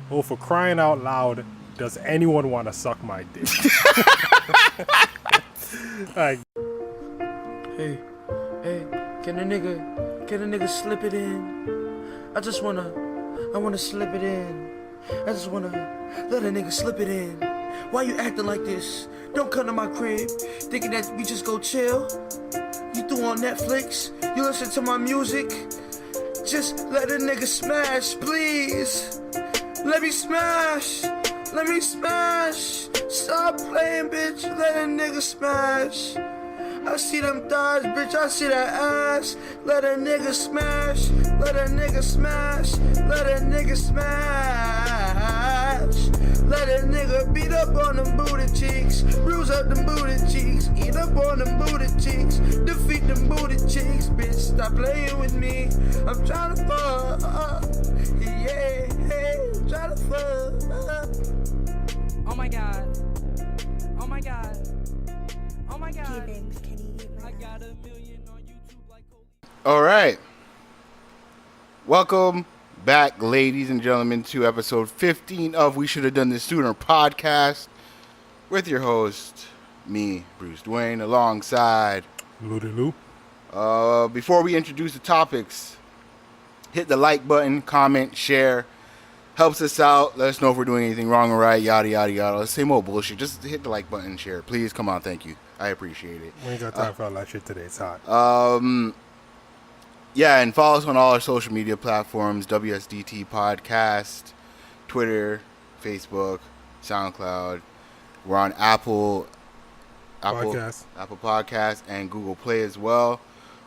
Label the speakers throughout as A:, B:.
A: Oh, for crying out loud, does anyone want to suck my dick? Like,
B: Hey, can a nigga slip it in? I wanna slip it in. I just wanna let a nigga slip it in. Why you acting like this? Don't come to my crib, thinking that we just go chill. You threw on Netflix, you listen to my music. Just let a nigga smash, please. Let me smash. Stop playing, bitch. Let a nigga smash. I see them thighs, bitch. I see that ass. Let a nigga smash. Let a nigga smash. Let a nigga smash. Let a nigga beat up on them booty cheeks. Bruise up them booty cheeks. Eat up on them booty cheeks. Defeat them booty cheeks. Bitch, stop playing with me. I'm trying to fuck. Yeah, I'm trying to fuck.
C: Oh my god. Oh my god. Oh my god.
D: DBangz, can you eat my
C: I
D: ass?
C: got 1 million on YouTube like Cody.
E: All right. Welcome back, ladies and gentlemen, to episode 15 of We Should Have Done This Sooner podcast with your host, me, Bruce Dwayne, alongside.
A: Lou.
E: Before we introduce the topics, hit the like button, comment, share. Helps us out. Let us know if we're doing anything wrong or right, yada, yada, yada. Same old bullshit. Just hit the like button and share. Please, come on. Thank you. I appreciate it.
A: we ain't got time for all that shit today. It's hot.
E: Yeah, and follow us on all our social media platforms, WSDT Podcast, Twitter, Facebook, SoundCloud. We're on Apple Podcasts, and Google Play as well.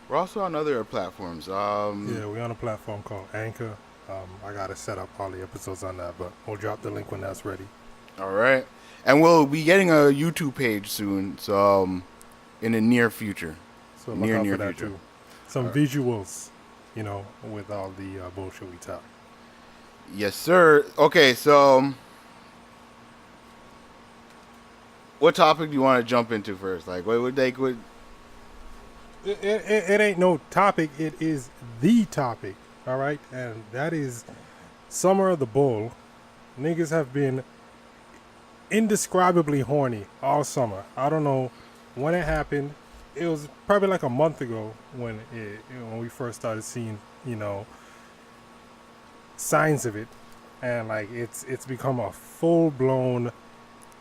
E: We're also on other platforms.
A: Yeah, we're on a platform called Anchor. I gotta set up all the episodes on that, but we'll drop the link when that's ready.
E: All right. And we'll be getting a YouTube page soon, so in the near future.
A: So look out for that too. Some visuals, with all the bullshit we talk.
E: Yes, sir. Okay, so what topic do you want to jump into first? Like, what would they?
A: It ain't no topic. It is the topic. All right, and that is Summer of the Bull. Niggas have been indescribably horny all summer. I don't know when it happened. It was probably like a month ago when we first started seeing, signs of it, and like it's become a full blown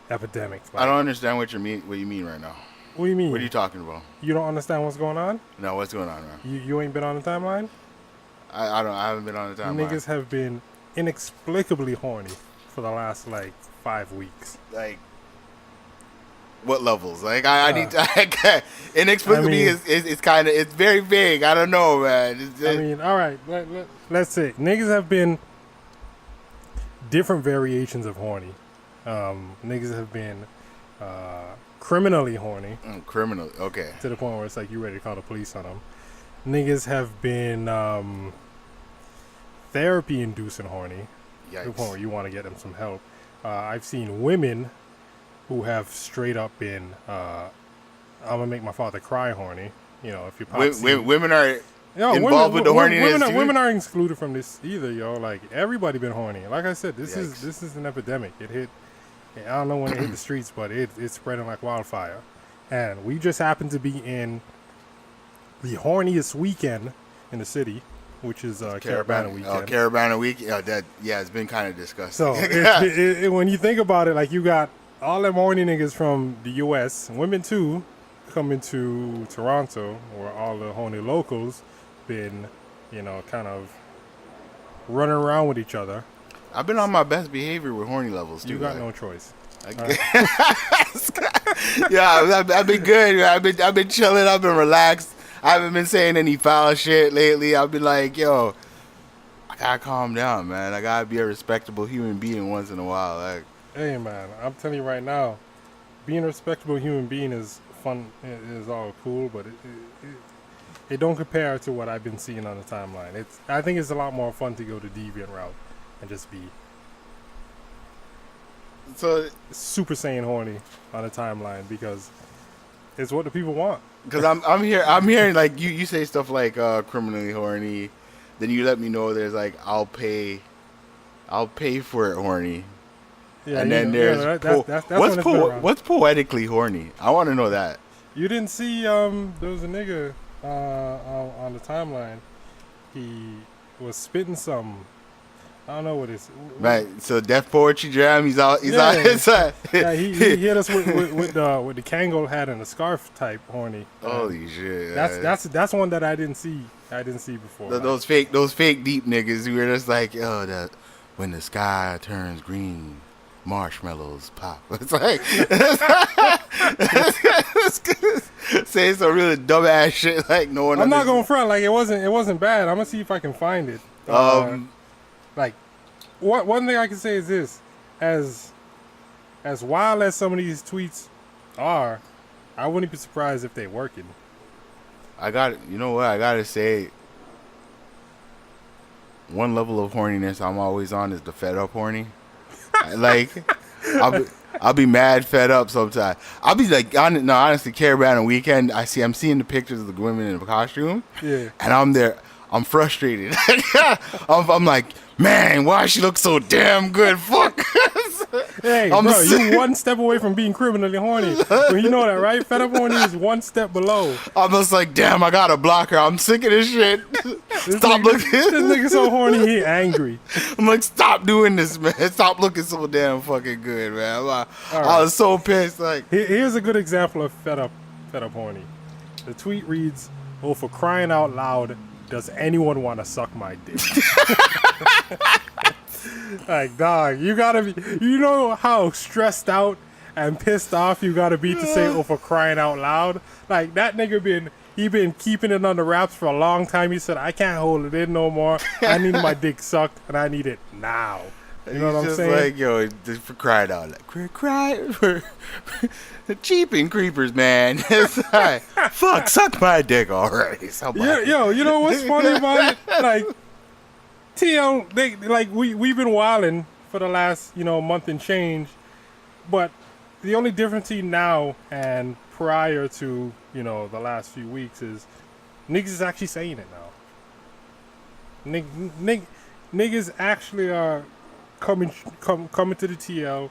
A: epidemic. Like,
E: I don't understand what you mean right now.
A: What do you mean?
E: What are you talking about?
A: You don't understand what's going on?
E: No, what's going on, man?
A: You ain't been on the timeline?
E: I haven't been on the timeline.
A: Niggas have been inexplicably horny for the last 5 weeks.
E: Like, what levels? Like, I need to. Inexplicably is kind of, it's very vague. I don't know, man.
A: All right. Let's say niggas have been different variations of horny. Niggas have been criminally horny.
E: Criminal, okay.
A: To the point where it's like you ready to call the police on them. Niggas have been therapy-inducing horny.
E: Yikes.
A: To the point where you want to get them some help. I've seen women who have straight up been, I'm going to make my father cry horny. If you're
E: women are involved with the horniness.
A: Women are excluded from this either, yo. Like, everybody been horny. Like I said, this is an epidemic. It hit, I don't know when it hit the streets, but it's spreading like wildfire. And we just happen to be in the horniest weekend in the city, which is Caravana weekend.
E: Caravana week. Yeah, it's been kind of disgusting.
A: So when you think about it, like, you got all them horny niggas from the U.S., women too, coming to Toronto, where all the horny locals been, kind of running around with each other.
E: I've been on my best behavior with horny levels too.
A: You got no choice.
E: Yeah, I've been good. I've been chilling. I've been relaxed. I haven't been saying any foul shit lately. I've been like, yo, I gotta calm down, man. I gotta be a respectable human being once in a while. Like,
A: hey, man, I'm telling you right now, being a respectable human being is fun. It is all cool, but it don't compare to what I've been seeing on the timeline. I think it's a lot more fun to go the deviant route and just be
E: so
A: Super Saiyan horny on the timeline because it's what the people want.
E: Because I'm hearing like you say stuff like criminally horny, then you let me know there's like I'll pay I'll pay for it, horny.
A: Yeah,
E: And
A: you
E: then
A: know,
E: there's
A: that's when it's been around.
E: what's poetically horny? I want to know that.
A: You didn't see there was a nigga on the timeline. He was spitting some. I don't know what it's.
E: Right. So Def Poetry Jam. He's out. He's
A: Yeah.
E: out his side.
A: Yeah, he hit us with the Kangol hat and the scarf type horny.
E: Holy shit.
A: That's one that I didn't see. I didn't see before.
E: Those fake deep niggas who are just like, oh, that when the sky turns green, marshmallows pop. It's like say some really dumb ass shit like no one.
A: I'm not going front like it wasn't bad. I'm gonna see if I can find it. Like one thing I can say is this: as wild as some of these tweets are, I wouldn't be surprised if they working.
E: You know what? I gotta say, one level of horniness I'm always on is the fed up horny. Like, I'll be mad fed up sometimes. I'll be like, honestly, Caravan on weekend, I'm seeing the pictures of the women in the costume.
A: Yeah.
E: And I'm there. I'm frustrated. I'm like, man, why she look so damn good? Fuck.
A: Hey, bro, you one step away from being criminally horny. Well, you know that, right? Fed up horny is one step below.
E: I'm just like, damn, I gotta block her. I'm sick of this shit. Stop looking.
A: This nigga so horny, he angry.
E: I'm like, stop doing this, man. Stop looking so damn fucking good, man. I was so pissed. Like,
A: here's a good example of fed up horny. The tweet reads, "Oh, for crying out loud, does anyone want to suck my dick?" Like, dog, you gotta be. You know how stressed out and pissed off you gotta be to say, "Oh, for crying out loud." Like, that nigga been keeping it under wraps for a long time. He said, "I can't hold it in no more. I need my dick sucked, and I need it now." You know what I'm saying?
E: Like, yo, just for crying out, like, cry for cheaping creepers, man. Like, fuck, suck my dick already.
A: Yo, you know what's funny about it? Like, TL, we've been wilding for the last, month and change, but the only difference now and prior to, the last few weeks is niggas is actually saying it now. Niggas actually are coming to the TL,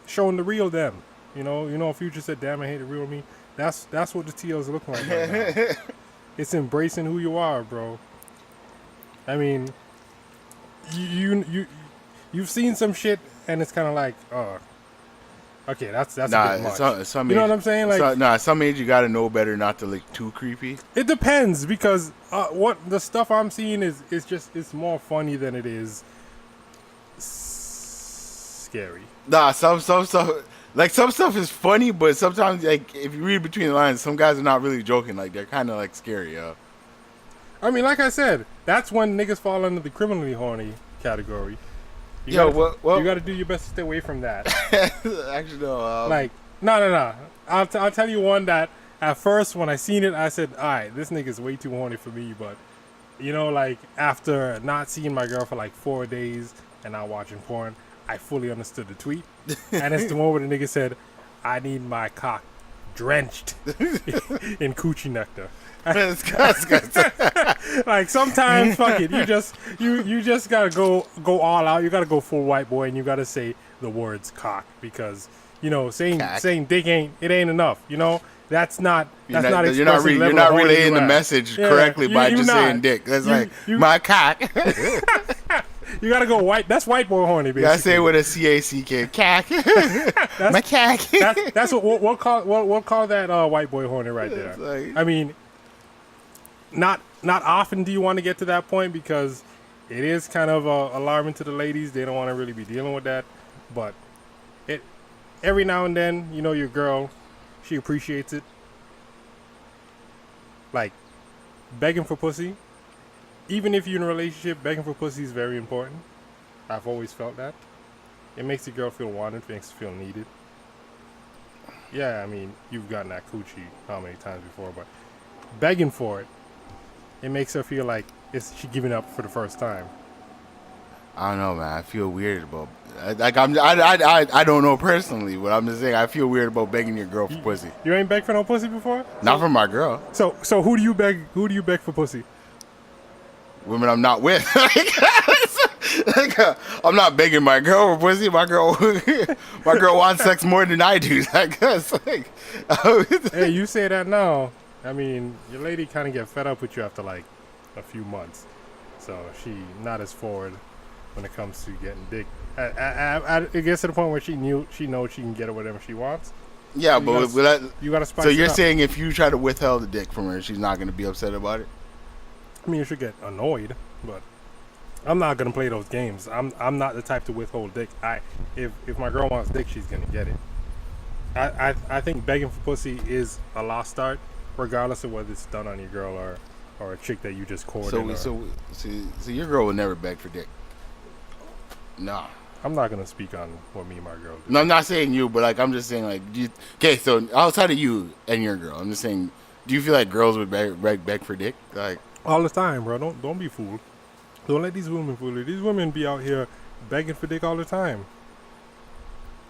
A: showing the real them. Future said, "Damn, I hate the real me." That's what the TL's looking like right now. It's embracing who you are, bro. I mean, you've seen some shit, and it's kind of like, okay, that's a bit much.
E: Some
A: you know what I'm saying? Like,
E: at some age you gotta know better not to look too creepy.
A: It depends, because what the stuff I'm seeing is it's more funny than it is scary.
E: Nah, some stuff. Like, some stuff is funny, but sometimes, like, if you read between the lines, some guys are not really joking. Like, they're kind of, like, scary, yo.
A: I mean, like I said, that's when niggas fall under the criminally horny category. You gotta do your best to stay away from that.
E: Actually, no.
A: No. I'll tell you one that, at first, when I seen it, I said, all right, this nigga's way too horny for me, but, after not seeing my girl for, 4 days and not watching porn, I fully understood the tweet. And it's the one where the nigga said, "I need my cock drenched in coochie nectar." Like, sometimes, fuck it, you just gotta go all out. You gotta go full white boy, and you gotta say the words cock, because saying dick ain't enough. That's not
E: you're not relaying the message correctly by just saying dick. That's my cock.
A: You gotta go white. That's white boy horny, basically.
E: I say with a CACK. Cack. My cack.
A: That's what we'll call that white boy horny right there. I mean, not often do you want to get to that point, because it is kind of alarming to the ladies. They don't want to really be dealing with that. But every now and then, your girl, she appreciates it. Like, begging for pussy. Even if you're in a relationship, begging for pussy is very important. I've always felt that. It makes the girl feel wanted, makes her feel needed. Yeah, I mean, you've gotten that coochie how many times before, but begging for it, it makes her feel like she giving up for the first time.
E: I don't know, man. I feel weird about. I don't know personally, but I'm just saying I feel weird about begging your girl for pussy.
A: You ain't begged for no pussy before?
E: Not from my girl.
A: So who do you beg? Who do you beg for pussy?
E: women I'm not with. I'm not begging my girl for pussy. My girl wants sex more than I do. I guess.
A: Hey, you say that now. I mean, your lady kind of get fed up with you after like a few months, so she not as forward when it comes to getting dick. It gets to the point where she knows she can get it whatever she wants.
E: Yeah,
A: so
E: but
A: you gotta spice
E: so
A: it
E: you're
A: up.
E: saying if you try to withhold the dick from her, she's not going to be upset about it?
A: I mean, you should get annoyed, but I'm not gonna play those games. I'm not the type to withhold dick. If my girl wants dick, she's gonna get it. I think begging for pussy is a lost start, regardless of whether it's done on your girl or a chick that you just courted.
E: So your girl would never beg for dick. Nah.
A: I'm not gonna speak on what me and my girl do.
E: No, I'm not saying you, but like I'm just saying like, okay, so outside of you and your girl, I'm just saying, do you feel like girls would beg for dick? Like
A: all the time, bro. Don't be fooled. Don't let these women fool you. These women be out here begging for dick all the time.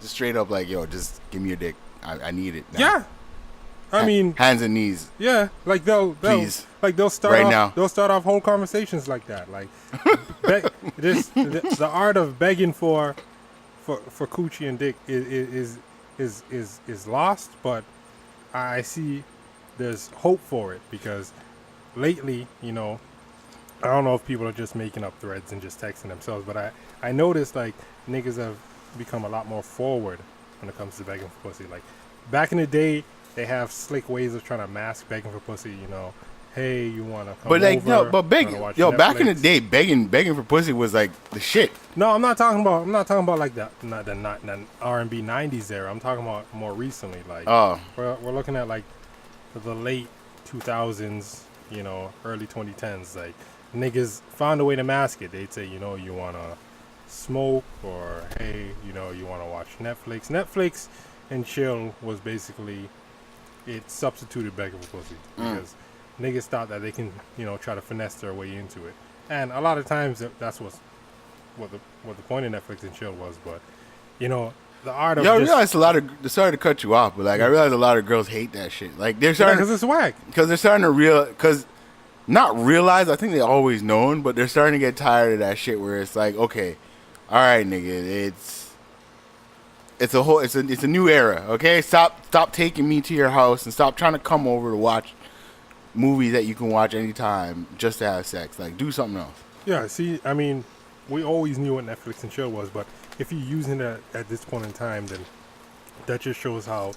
E: just straight up like, yo, just give me your dick. I need it now.
A: Yeah. I mean,
E: hands and knees.
A: yeah, like they'll start
E: Right
A: off,
E: now.
A: they'll start off whole conversations like that. Like the art of begging for coochie and dick is lost, but I see there's hope for it because lately, I don't know if people are just making up threads and just texting themselves, but I noticed like niggas have become a lot more forward when it comes to begging for pussy. Like back in the day, they have slick ways of trying to mask begging for pussy. Hey, you want to come
E: But like,
A: over?
E: no, but begging,
A: Wanna watch
E: back in the
A: Netflix?
E: day, begging for pussy was like the shit.
A: No, I'm not talking about like that, not the R&B '90s era. I'm talking about more recently. Like,
E: Oh,
A: we're looking at like the late 2000s, early 2010s. Like, niggas found a way to mask it. They'd say, you want to smoke, or hey, you want to watch Netflix. Netflix and chill was basically, it substituted begging for pussy because niggas thought that they can, try to finesse their way into it. And a lot of times that's what the point of Netflix and chill was. But, the art of
E: I realize sorry to cut you off, but like I realize a lot of girls hate that shit. Like they're starting,
A: because it's whack.
E: because they're starting to not realize. I think they always known, but they're starting to get tired of that shit. Where it's like, okay, all right, nigga, it's a new era. Okay, stop taking me to your house and stop trying to come over to watch movies that you can watch anytime just to have sex. Like, do something else.
A: Yeah, see, I mean, we always knew what Netflix and chill was, but if you're using it at this point in time, then that just shows how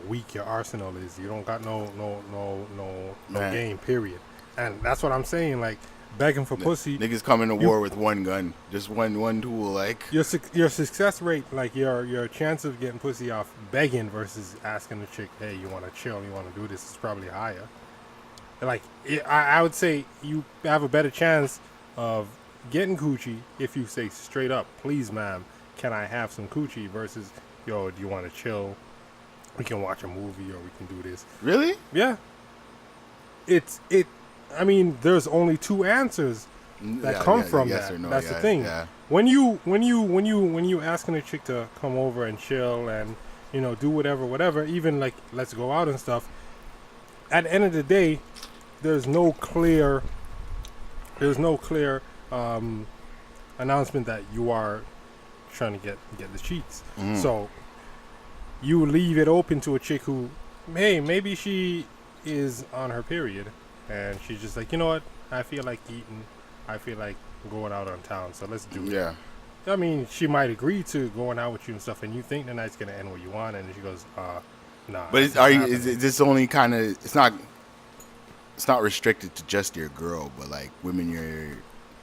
A: weak your arsenal is. You don't got no
E: Man.
A: game, period. And that's what I'm saying. Like, begging for pussy,
E: Niggas come into war with one gun, just one tool. Like,
A: your success rate, like your chance of getting pussy off begging versus asking the chick, hey, you want to chill, you want to do this, is probably higher. Like, I would say you have a better chance of getting coochie if you say straight up, please, ma'am, can I have some coochie, versus, yo, do you want to chill? We can watch a movie or we can do this.
E: really?
A: Yeah. I mean, there's only two answers that come from
E: yes
A: that.
E: or no,
A: That's
E: yeah,
A: the thing.
E: yeah.
A: When you asking a chick to come over and chill and do whatever, even like let's go out and stuff. At the end of the day, there's no clear announcement that you are trying to get the cheeks. So you leave it open to a chick who, hey, maybe she is on her period and she's just like, you know what, I feel like eating, I feel like going out on town, so let's do it.
E: Yeah.
A: I mean, she might agree to going out with you and stuff, and you think the night's gonna end where you want, and then she goes, nah.
E: But
A: that's not
E: is
A: happening.
E: this only kind of? It's not restricted to just your girl, but like women you're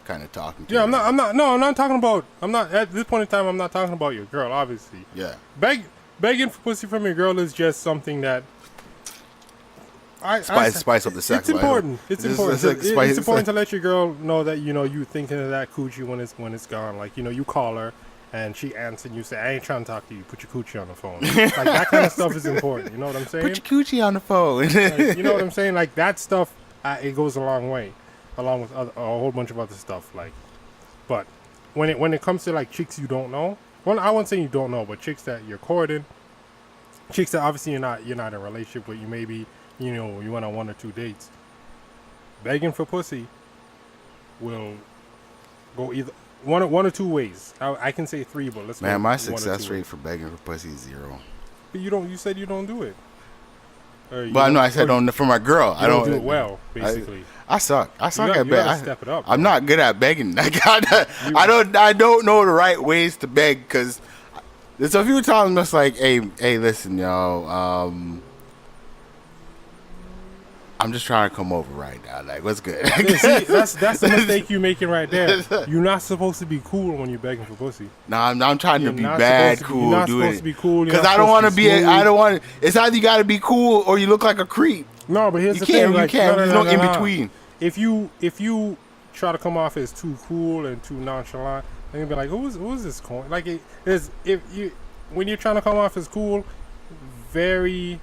E: kind of talking to.
A: Yeah, I'm not talking about. I'm not at this point in time. I'm not talking about your girl, obviously.
E: Yeah.
A: Begging for pussy from your girl is just something that
E: Spice up the sex.
A: It's important. It's important. It's important to
E: to
A: let your girl know that you thinking of that coochie when it's gone. Like, you call her and she answers and you say, I ain't trying to talk to you. Put your coochie on the phone. Like, that kind of stuff is important. You know what I'm saying?
E: Put your coochie on the phone.
A: Like, you know what I'm saying? Like, that stuff, it goes a long way, along with a whole bunch of other stuff. Like, but when it comes to like chicks you don't know, well, I won't say you don't know, but chicks that you're courting, chicks that obviously you're not in a relationship with, you maybe you went on 1 or 2 dates. Begging for pussy will go either one or two ways. I can say three, but let's.
E: Man,
A: go
E: my
A: one or
E: success
A: two
E: rate
A: ways.
E: for begging for pussy is 0.
A: But you don't. You said you don't do it.
E: But I know I said for my girl. I
A: don't
E: don't
A: do it well, basically.
E: I suck. I suck
A: you
E: at
A: gotta
E: begging.
A: step it up.
E: I'm
A: bro.
E: not good at begging. Like, I don't know the right ways to beg because there's a few times I'm just like, hey, listen, yo, I'm just trying to come over right now. Like, what's good?
A: Yeah, see, that's the mistake you're making right there. You're not supposed to be cool when you're begging for pussy.
E: No, I'm trying
A: You're
E: to be
A: not
E: bad,
A: supposed to be-
E: cool,
A: you're not
E: doing
A: supposed
E: it.
A: to be cool, you're
E: Because
A: not
E: I don't
A: supposed
E: want
A: to
E: to
A: be
E: be.
A: smooth.
E: I don't want. It's either you got to be cool or you look like a creep.
A: No, but here's
E: You
A: the
E: can't.
A: thing. Like,
E: You can't.
A: no,
E: There's
A: no,
E: no
A: no,
E: in
A: no.
E: between.
A: If you try to come off as too cool and too nonchalant, then you'll be like, who's this corny? Like, when you're trying to come off as cool, very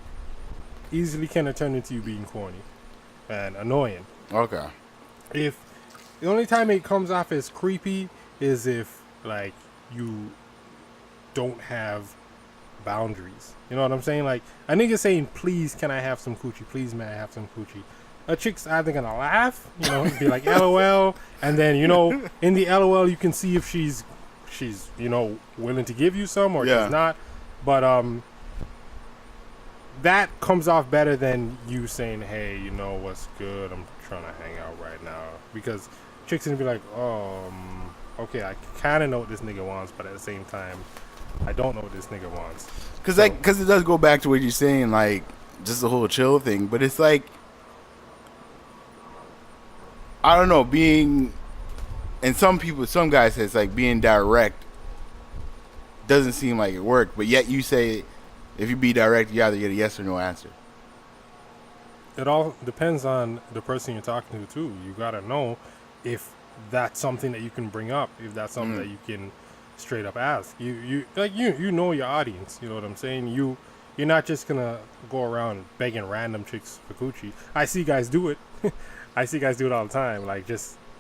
A: easily can it turn into you being corny and annoying.
E: Okay.
A: If the only time it comes off as creepy is if like you don't have boundaries. You know what I'm saying? Like a nigga saying, "Please, can I have some coochie? Please, may I have some coochie?" A chick's either gonna laugh, you know, be like LOL, and then you know, in the LOL you can see if she's you know willing to give you some or
E: Yeah.
A: she's not. But that comes off better than you saying, "Hey, you know what's good? I'm trying to hang out right now." Because chicks gonna be like, okay, I kind of know what this nigga wants, but at the same time, I don't know what this nigga wants."
E: Because it does go back to what you're saying, like just the whole chill thing. But it's like, I don't know, being, and some guys say it's like being direct doesn't seem like it worked. But yet you say if you be direct, you either get a yes or no answer.
A: It all depends on the person you're talking to too. You gotta know if that's something that you can bring up, if that's something that you can straight up ask. You know your audience. You know what I'm saying? You're not just gonna go around begging random chicks for coochie. I see guys do it. I see guys do it all the time. Like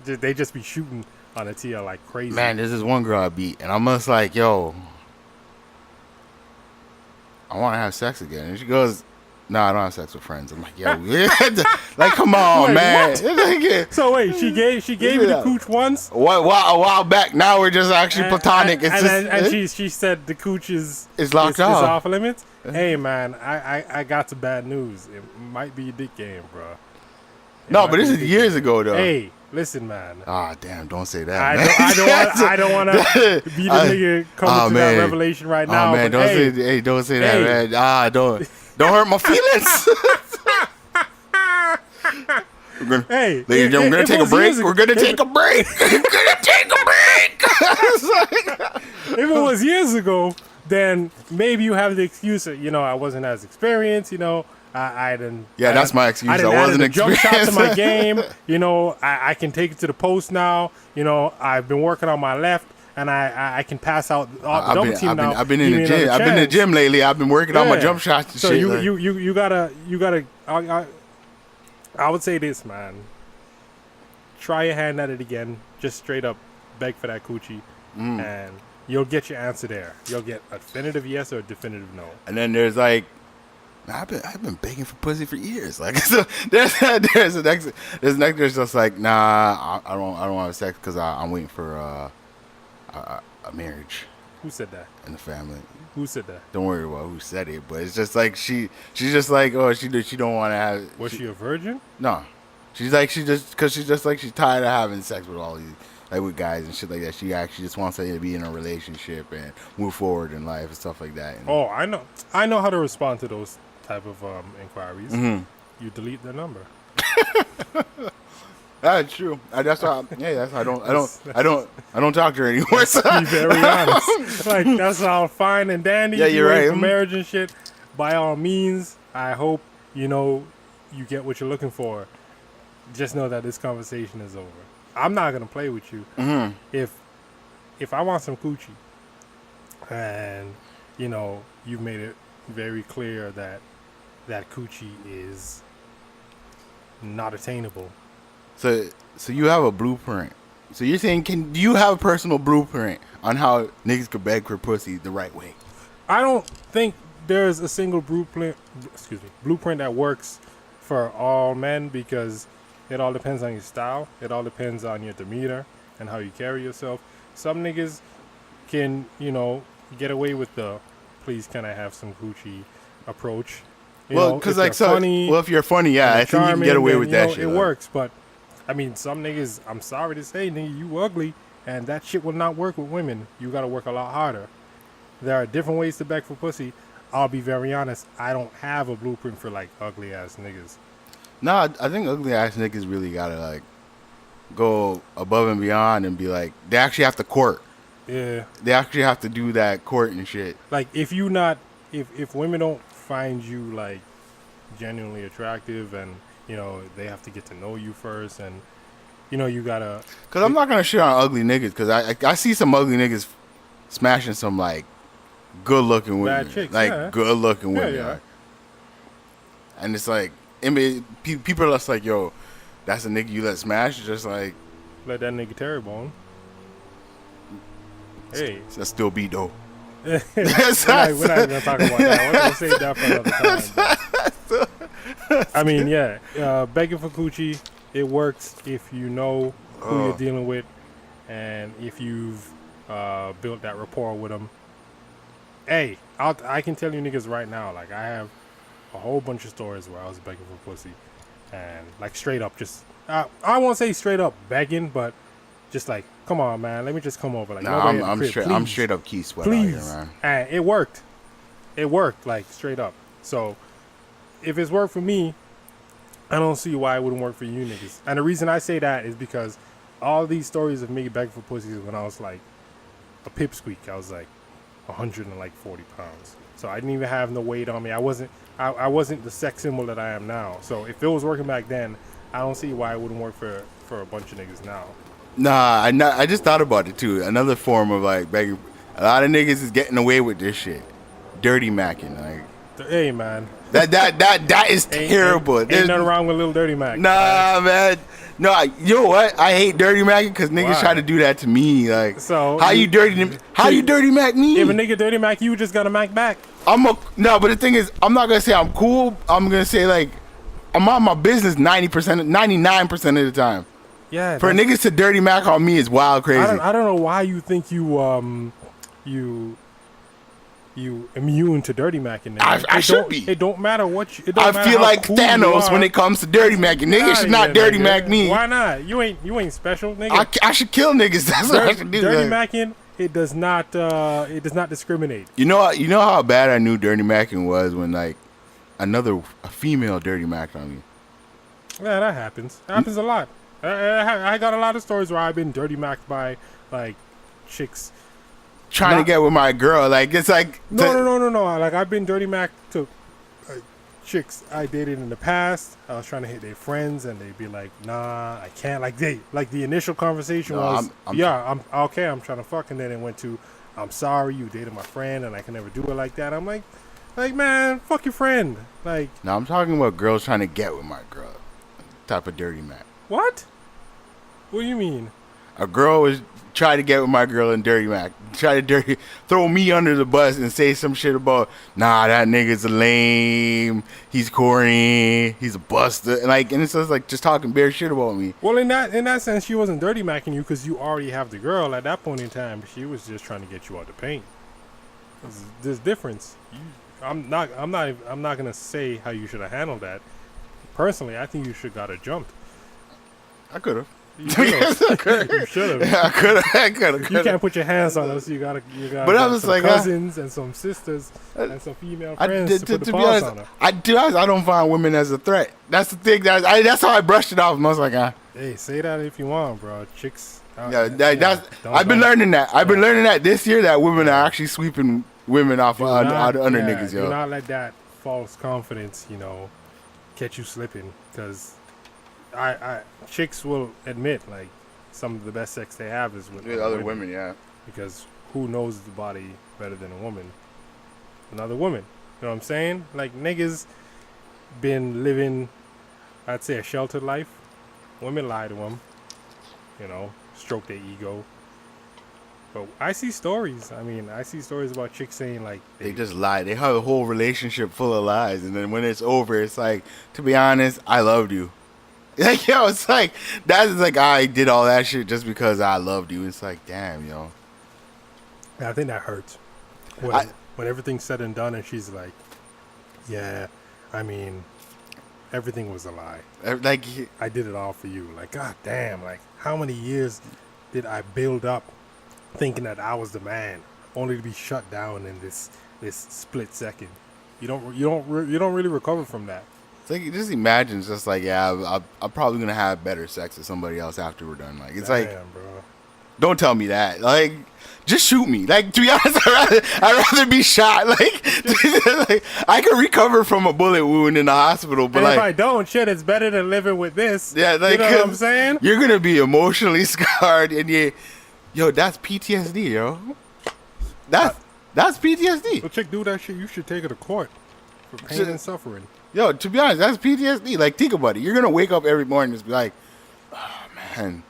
A: they just be shooting on a TL like crazy.
E: Man, there's this one girl I beat, and I'm just like, yo, I want to have sex again. And she goes, "No, I don't have sex with friends." I'm like, yo, like, come on,
A: Wait,
E: man.
A: So wait, she gave you the cooch once?
E: A while back. Now we're just actually platonic.
A: She said the cooch is
E: locked off.
A: Is off limits. Hey man, I got some bad news. It might be a dick game, bro.
E: No, but this is years ago, though.
A: Hey, listen, man.
E: Ah, damn! Don't say that.
A: I don't want to be the nigga coming to that revelation right now.
E: Oh man, don't say that, man. Ah, don't hurt my feelings. Ladies and gentlemen, we're gonna take a break. We're gonna take a break.
A: If it was years ago, then maybe you have the excuse that, you know, I wasn't as experienced, you know. I didn't.
E: Yeah, that's my excuse.
A: I
E: wasn't
A: a jump shot to
E: experienced.
A: my game. You know, I can take it to the post now. You know, I've been working on my left, and I can pass out the double team now.
E: I've been in the gym. I've been in the gym lately. I've been working on my jump shots and
A: so
E: shit.
A: You gotta. I would say this, man. Try your hand at it again. Just straight up beg for that coochie, and you'll get your answer there. You'll get a definitive yes or a definitive no.
E: And then there's like, I've been begging for pussy for years. Like, so there's just like, nah, I don't want to have sex because I'm waiting for a marriage.
A: Who said that?
E: In the family.
A: Who said that?
E: Don't worry about who said it, but it's just like she's just like, oh, she don't want to have.
A: Was she a virgin?
E: No, she's tired of having sex with all these, like, with guys and shit like that. She actually just wants to be in a relationship and move forward in life and stuff like that. And
A: oh, I know how to respond to those type of inquiries. You delete their number.
E: That's true. That's why. That's why I don't talk to her anymore. So.
A: Be very honest. Like, that's all fine and dandy.
E: Yeah, you're right.
A: For marriage and shit. By all means, I hope you get what you're looking for. Just know that this conversation is over. I'm not gonna play with you. If I want some coochie, and you've made it very clear that coochie is not attainable.
E: So you have a blueprint. So you're saying, do you have a personal blueprint on how niggas could beg for pussy the right way?
A: I don't think there's a single blueprint that works for all men, because It all depends on your style. It all depends on your demeanor and how you carry yourself. Some niggas can, get away with the please can I have some Gucci approach.
E: Well, because like
A: funny,
E: if you're funny, yeah, I think you can get away
A: then,
E: with that shit.
A: It works, but I mean, some niggas, I'm sorry to say, nigga, you ugly, and that shit will not work with women. You got to work a lot harder. There are different ways to beg for pussy. I'll be very honest. I don't have a blueprint for like ugly ass niggas.
E: Nah, I think ugly ass niggas really gotta like go above and beyond and be like, they actually have to court.
A: Yeah.
E: They actually have to do that court and shit.
A: Like if women don't find you like genuinely attractive, and they have to get to know you first, and you gotta.
E: Cause I'm not gonna shit on ugly niggas, cause I see some ugly niggas smashing some like good looking women,
A: bad chicks,
E: like
A: yeah.
E: good looking women,
A: Yeah.
E: And it's like, I mean, people are just like, yo, that's a nigga you let smash. It's just like,
A: Let that nigga Terry bone. Hey.
E: that's still beat though.
A: we're not even gonna talk about that. We're gonna save that for another time. I mean, yeah, begging for coochie, it works if you know who you're dealing with, and if you've built that rapport with them. Hey, I can tell you niggas right now, like I have a whole bunch of stories where I was begging for pussy, and like straight up, just I won't say straight up begging, but just like, come on, man, let me just come over. Like,
E: Nah, I'm straight up key sweat out here, man.
A: And it worked. It worked, like straight up. So if it's worked for me, I don't see why it wouldn't work for you niggas. And the reason I say that is because all these stories of me begging for pussy is when I was like a pipsqueak. I was like 140 pounds. So I didn't even have no weight on me. I wasn't the sex symbol that I am now. So if it was working back then, I don't see why it wouldn't work for a bunch of niggas now.
E: Nah, I just thought about it too. Another form of like begging. A lot of niggas is getting away with this shit. Dirty macking, like.
A: Hey man,
E: that is terrible.
A: Ain't nothing wrong with Lil Dirty Mac.
E: Nah, man. No, you know what? I hate dirty macking because niggas try to do that to me. Like,
A: so
E: how you dirty mac me?
A: If a nigga dirty mac you, just gotta mac back.
E: No, but the thing is, I'm not gonna say I'm cool. I'm gonna say like, I'm on my business 99% of the time.
A: Yeah.
E: For niggas to dirty mac on me is wild crazy.
A: I don't know why you think you immune to dirty macking.
E: I should be.
A: It don't matter what you.
E: I feel like Thanos when it comes to dirty macking. Niggas should not dirty mac me.
A: Why not? You ain't special, nigga.
E: I should kill niggas. That's what I should do.
A: Dirty macking. It does not discriminate.
E: You know how bad I knew dirty macking was when like a female dirty macked on me.
A: Yeah, that happens. It happens a lot. I got a lot of stories where I've been dirty macked by like chicks
E: trying to get with my girl. Like it's like
A: no. Like I've been dirty macked to chicks I dated in the past. I was trying to hit their friends, and they'd be like, "Nah, I can't." Like the initial conversation was, I'm okay. I'm trying to fuck, and then it went to, "I'm sorry, you dated my friend, and I can never do it like that." I'm like, man, fuck your friend. Like,
E: no, I'm talking about girls trying to get with my girl. Type of dirty mac.
A: What? What do you mean?
E: A girl was trying to get with my girl in dirty mac. Try to throw me under the bus and say some shit about, nah, that nigga's a lame. He's corny. He's a buster. And it's just like just talking bare shit about me.
A: Well, in that sense, she wasn't dirty macking you because you already have the girl. At that point in time, she was just trying to get you out the paint. There's difference. I'm not gonna say how you should have handled that. Personally, I think you should got her jumped.
E: I could have.
A: You should have.
E: Yeah, I could have.
A: You can't put your hands on us. You gotta.
E: But I was
A: some
E: like,
A: cousins and some sisters and some female friends to put the paws on her.
E: I don't find women as a threat. That's the thing. That's how I brushed it off. And I was like,
A: Hey, say that if you want, bro. Chicks.
E: I've been learning that. I've been learning that this year that women are actually sweeping women off under niggas, yo.
A: Do not let that false confidence, catch you slipping, because chicks will admit like some of the best sex they have is with
E: other women, yeah.
A: Because who knows the body better than a woman? Another woman. You know what I'm saying? Like niggas been living, I'd say, a sheltered life. Women lie to them, stroke their ego. But I see stories. I see stories about chicks saying like
E: they just lie. They have a whole relationship full of lies, and then when it's over, it's like, to be honest, I loved you, Like, yo, it's like, that's like, I did all that shit just because I loved you. It's like, damn, yo.
A: I think that hurts. When everything's said and done and she's like, yeah, I mean, everything was a lie.
E: Like,
A: I did it all for you. Like, god damn, like, how many years did I build up thinking that I was the man, only to be shut down in this split second? You don't really recover from that.
E: it's like, just imagine, it's just like, yeah, I'm probably gonna have better sex with somebody else after we're done. Like, it's like,
A: Damn, bro.
E: don't tell me that. Like, just shoot me. Like, to be honest, I'd rather be shot. Like, like, I can recover from a bullet wound in the hospital, but
A: And
E: like,
A: if I don't, shit, it's better than living with this.
E: yeah, like,
A: you know what I'm saying?
E: You're gonna be emotionally scarred, and yo, that's PTSD, yo. That's PTSD.
A: Well, chick, do that shit. You should take her to court for pain and suffering.
E: Yo, to be honest, that's PTSD. Like, think about it. You're gonna wake up every morning and just be like, oh man,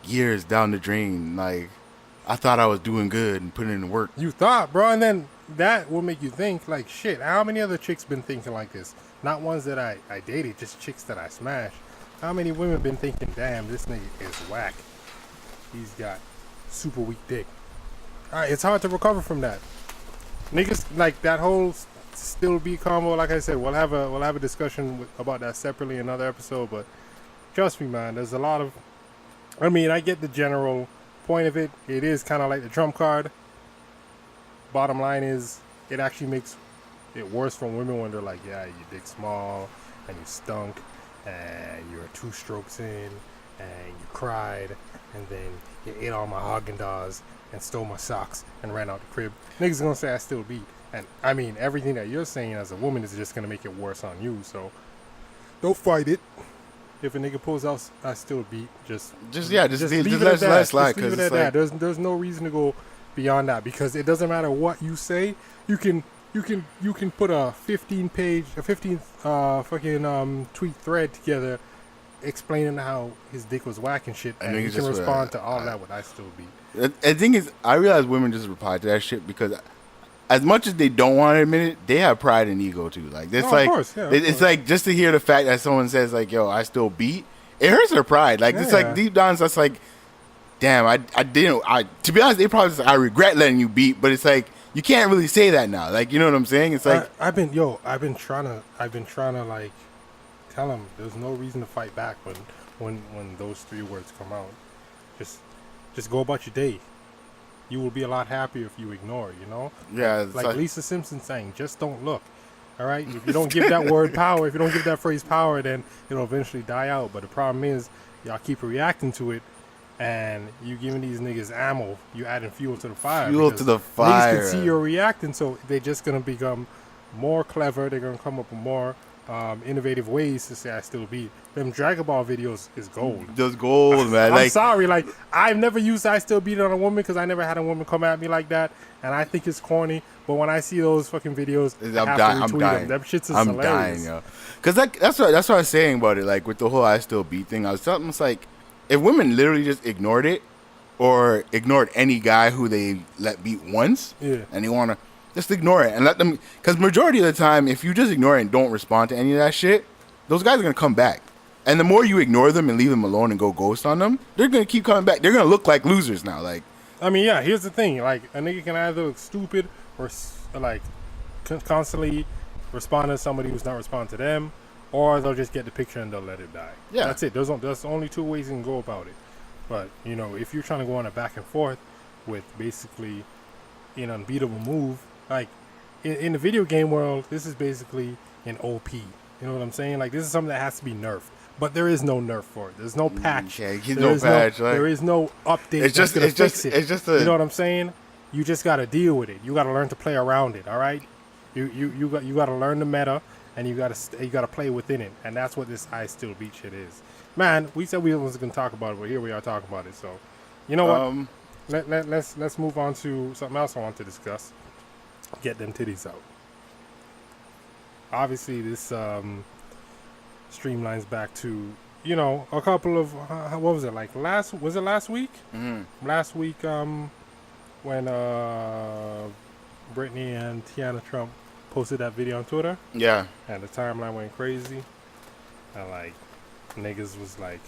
E: years down the drain. Like, I thought I was doing good and putting in the work.
A: You thought, bro, and then that will make you think, like, shit, how many other chicks been thinking like this? Not ones that I dated, just chicks that I smashed. How many women been thinking, damn, this nigga is whack. He's got super weak dick. Alright, it's hard to recover from that. Niggas, like, that whole still beat combo, like I said, we'll have a discussion about that separately in another episode, but trust me, man, there's a lot of, I mean, I get the general point of it. It is kind of like the trump card. Bottom line is, it actually makes it worse for women when they're like, yeah, your dick's small, and you stunk, and you were 2 strokes in, and you cried, and then you ate all my Haagen-Dazs and stole my socks and ran out the crib. Niggas gonna say I still beat. And I mean, everything that you're saying as a woman is just gonna make it worse on you. So don't fight it. If a nigga pulls out I still beat, just leave it at that. Just leave it at that. There's no reason to go beyond that, because it doesn't matter what you say. You can put a 15 fucking tweet thread together explaining how his dick was whack and shit, and you can respond to all that with I still beat.
E: The thing is, I realize women just reply to that shit because as much as they don't want to admit it, they have pride and ego too. Like, it's like,
A: of course, yeah,
E: it's like, just to hear the fact that someone says like, yo, I still beat, it hurts their pride. Like, it's like deep down, that's like, damn, I didn't, to be honest, they probably say, I regret letting you beat, but it's like, you can't really say that now. Like, you know what I'm saying? It's like,
A: I've been trying to like tell him there's no reason to fight back when those 3 words come out. Just go about your day. You will be a lot happier if you ignore, you know?
E: yeah,
A: Like Lisa Simpson saying, just don't look. All right? If you don't give that word power, if you don't give that phrase power, then it'll eventually die out. But the problem is, y'all keep reacting to it, and you giving these niggas ammo. You adding fuel to the fire.
E: Fuel to the fire.
A: Niggas can see you're reacting, so they're just going to become more clever. They're going to come up with more innovative ways to say I still beat. Them Dragon Ball videos is gold.
E: just gold, man.
A: I'm
E: Like,
A: sorry, like, I've never used I still beat on a woman because I never had a woman come at me like that, and I think it's corny. But when I see those fucking videos, I have to retweet them. Them shits is hilarious.
E: Dying, yo. Because that's what I was saying about it. Like, with the whole I still beat thing, I was telling it's like, if women literally just ignored it, or ignored any guy who they let beat once, and they want to just ignore it and let them, because majority of the time, if you just ignore it and don't respond to any of that shit, those guys are going to come back. And the more you ignore them and leave them alone and go ghost on them, they're going to keep coming back. They're going to look like losers now. Like,
A: I mean, yeah, here's the thing. Like, a nigga can either look stupid or, like, constantly respond to somebody who's not responding to them, or they'll just get the picture and they'll let it die.
E: Yeah.
A: That's it. There's only 2 ways you can go about it. But, you know, if you're trying to go on a back and forth with basically an unbeatable move, like, in the video game world, this is basically an OP. You know what I'm saying? Like, this is something that has to be nerfed. But there is no nerf for it. There's no patch.
E: Yeah, no patch.
A: There is no update. It's just you know what I'm saying? You just gotta deal with it. You gotta learn to play around it. All right. You gotta learn the meta, and you gotta play within it. And that's what this I still beat shit is. Man, we said we wasn't gonna talk about it, but here we are talking about it. So, you know what? Let's move on to something else I want to discuss. Get them titties out. Obviously, this streamlines back to, you know, a couple of what was it, like last week? Mm-hmm. Last week, when Britney and Tiana Trump posted that video on Twitter.
E: Yeah.
A: And the timeline went crazy. And like, niggas was like,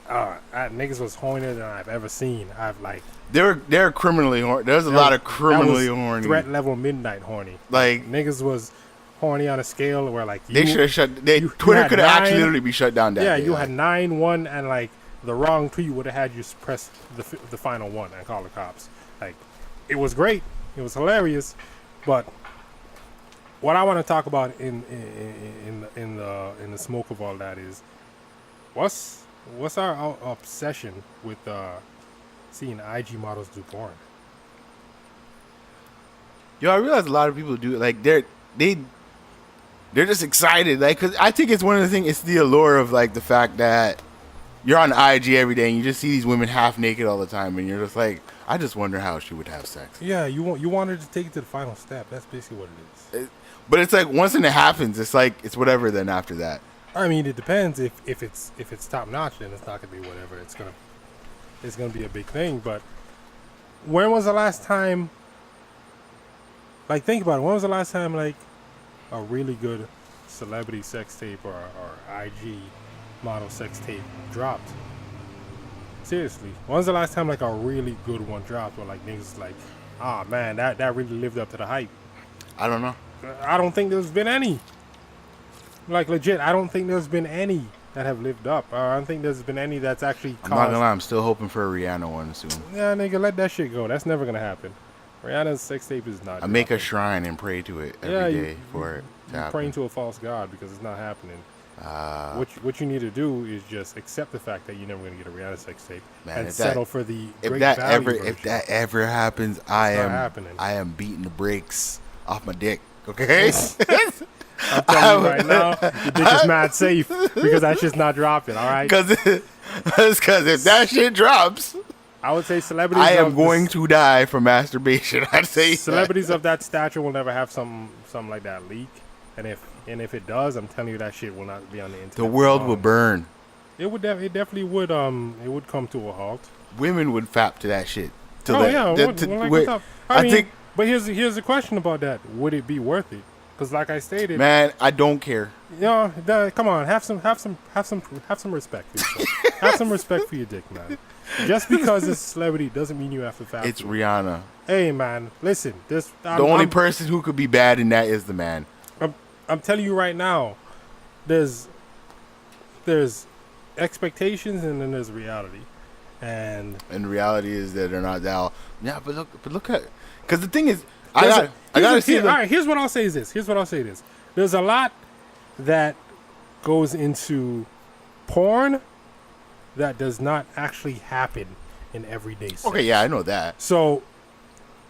A: niggas was hornier than I've ever seen.
E: They're criminally horny. There's a lot of criminally horny.
A: Threat level midnight horny.
E: Like
A: niggas was horny on a scale where like
E: they should have Twitter could have actually literally be shut down. That day,
A: you had 9-1 and like the wrong tweet would have had you press the final one and call the cops. Like it was great. It was hilarious, but what I want to talk about in the smoke of all that is what's our obsession with seeing IG models do porn?
E: Yo, I realize a lot of people do like they're just excited, like, cause I think it's one of the things. It's the allure of like the fact that you're on IG every day and you just see these women half naked all the time, and you're just like, I just wonder how she would have sex.
A: Yeah, you want her to take it to the final step. That's basically what it is.
E: But it's like once it happens, it's like it's whatever. Then after that,
A: I mean, it depends. If it's top notch, then it's not gonna be whatever. It's gonna be a big thing. But when was the last time? Like, think about it. When was the last time like a really good celebrity sex tape or IG model sex tape dropped? Seriously, when was the last time like a really good one dropped where like niggas like, ah man, that really lived up to the hype?
E: I don't know.
A: I don't think there's been any. Like legit, I don't think there's been any that have lived up. I don't think there's been any that's actually
E: I'm not gonna lie, I'm still hoping for a Rihanna one soon.
A: Yeah, nigga, let that shit go. That's never gonna happen. Rihanna's sex tape is not.
E: I make a shrine and pray to it every day for it to happen.
A: Praying to a false god because it's not happening. What you need to do is just accept the fact that you're never gonna get a Rihanna sex tape and settle for the great value version.
E: If that ever happens, I am beating the brakes off my dick. Okay.
A: I'm telling you right now, your dick is mad safe because that shit's not dropping. All right.
E: Because if that shit drops,
A: I would say celebrities.
E: I am going to die from masturbation. I'd say
A: celebrities of that stature will never have something like that leak, and if it does, I'm telling you that shit will not be on the internet.
E: The world will burn.
A: It would. It definitely would. It would come to a halt.
E: Women would fap to that shit.
A: I think. But here's the question about that. Would it be worth it? Because like I stated,
E: man, I don't care.
A: You know, come on, have some respect for yourself. Have some respect for your dick, man. Just because it's a celebrity doesn't mean you have to fap.
E: It's Rihanna.
A: Hey, man, listen. The
E: only person who could be bad in that is the man.
A: I'm telling you right now, there's expectations and then there's reality, and
E: reality is that they're not that. Yeah, but look at, because the thing is,
A: all right, here's what I'll say is this. There's a lot that goes into porn that does not actually happen in everyday sex.
E: Okay, yeah, I know that.
A: So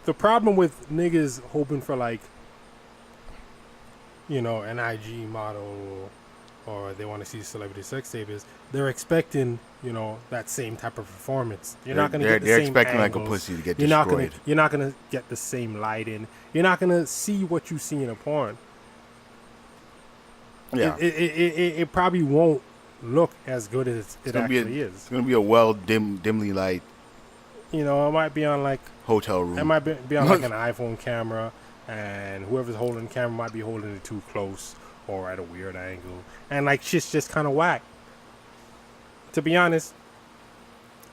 A: the problem with niggas hoping for like, you know, an IG model or they want to see celebrity sex tape is they're expecting, you know, that same type of performance. You're not going to get the same angles. They're expecting like a pussy to get destroyed. You're not going to get the same lighting. You're not going to see what you see in a porn. Yeah. It probably won't look as good as it actually is.
E: It's going to be a dimly light.
A: You know, it might be on like
E: hotel room.
A: It might be on like an iPhone camera, and whoever's holding the camera might be holding it too close or at a weird angle, and like shit's just kind of whack. To be honest,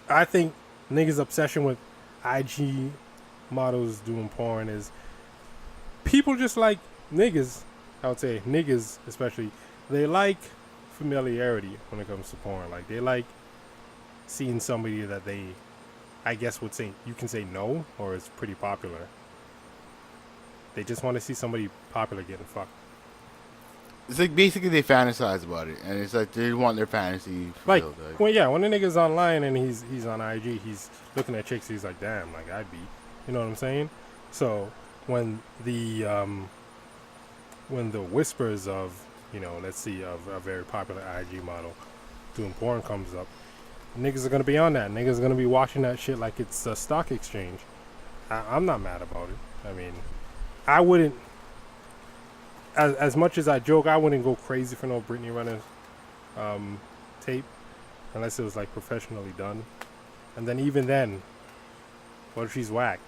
A: I think niggas' obsession with IG models doing porn is people just like niggas. I would say niggas especially, they like familiarity when it comes to porn. Like they like seeing somebody that they, I guess, would say you can say no or it's pretty popular. They just want to see somebody popular getting fucked.
E: It's like basically they fantasize about it, and it's like they want their fantasy fulfilled.
A: Like, when the nigga's online and he's on IG, he's looking at chicks, he's like, damn, like I'd be, you know what I'm saying? So when the whispers of, you know, let's see, of a very popular IG model doing porn comes up, niggas are gonna be on that. Niggas are gonna be watching that shit like it's a stock exchange. I'm not mad about it. I mean, I wouldn't. As much as I joke, I wouldn't go crazy for no Britney Runner tape unless it was like professionally done. And then even then, what if she's whack?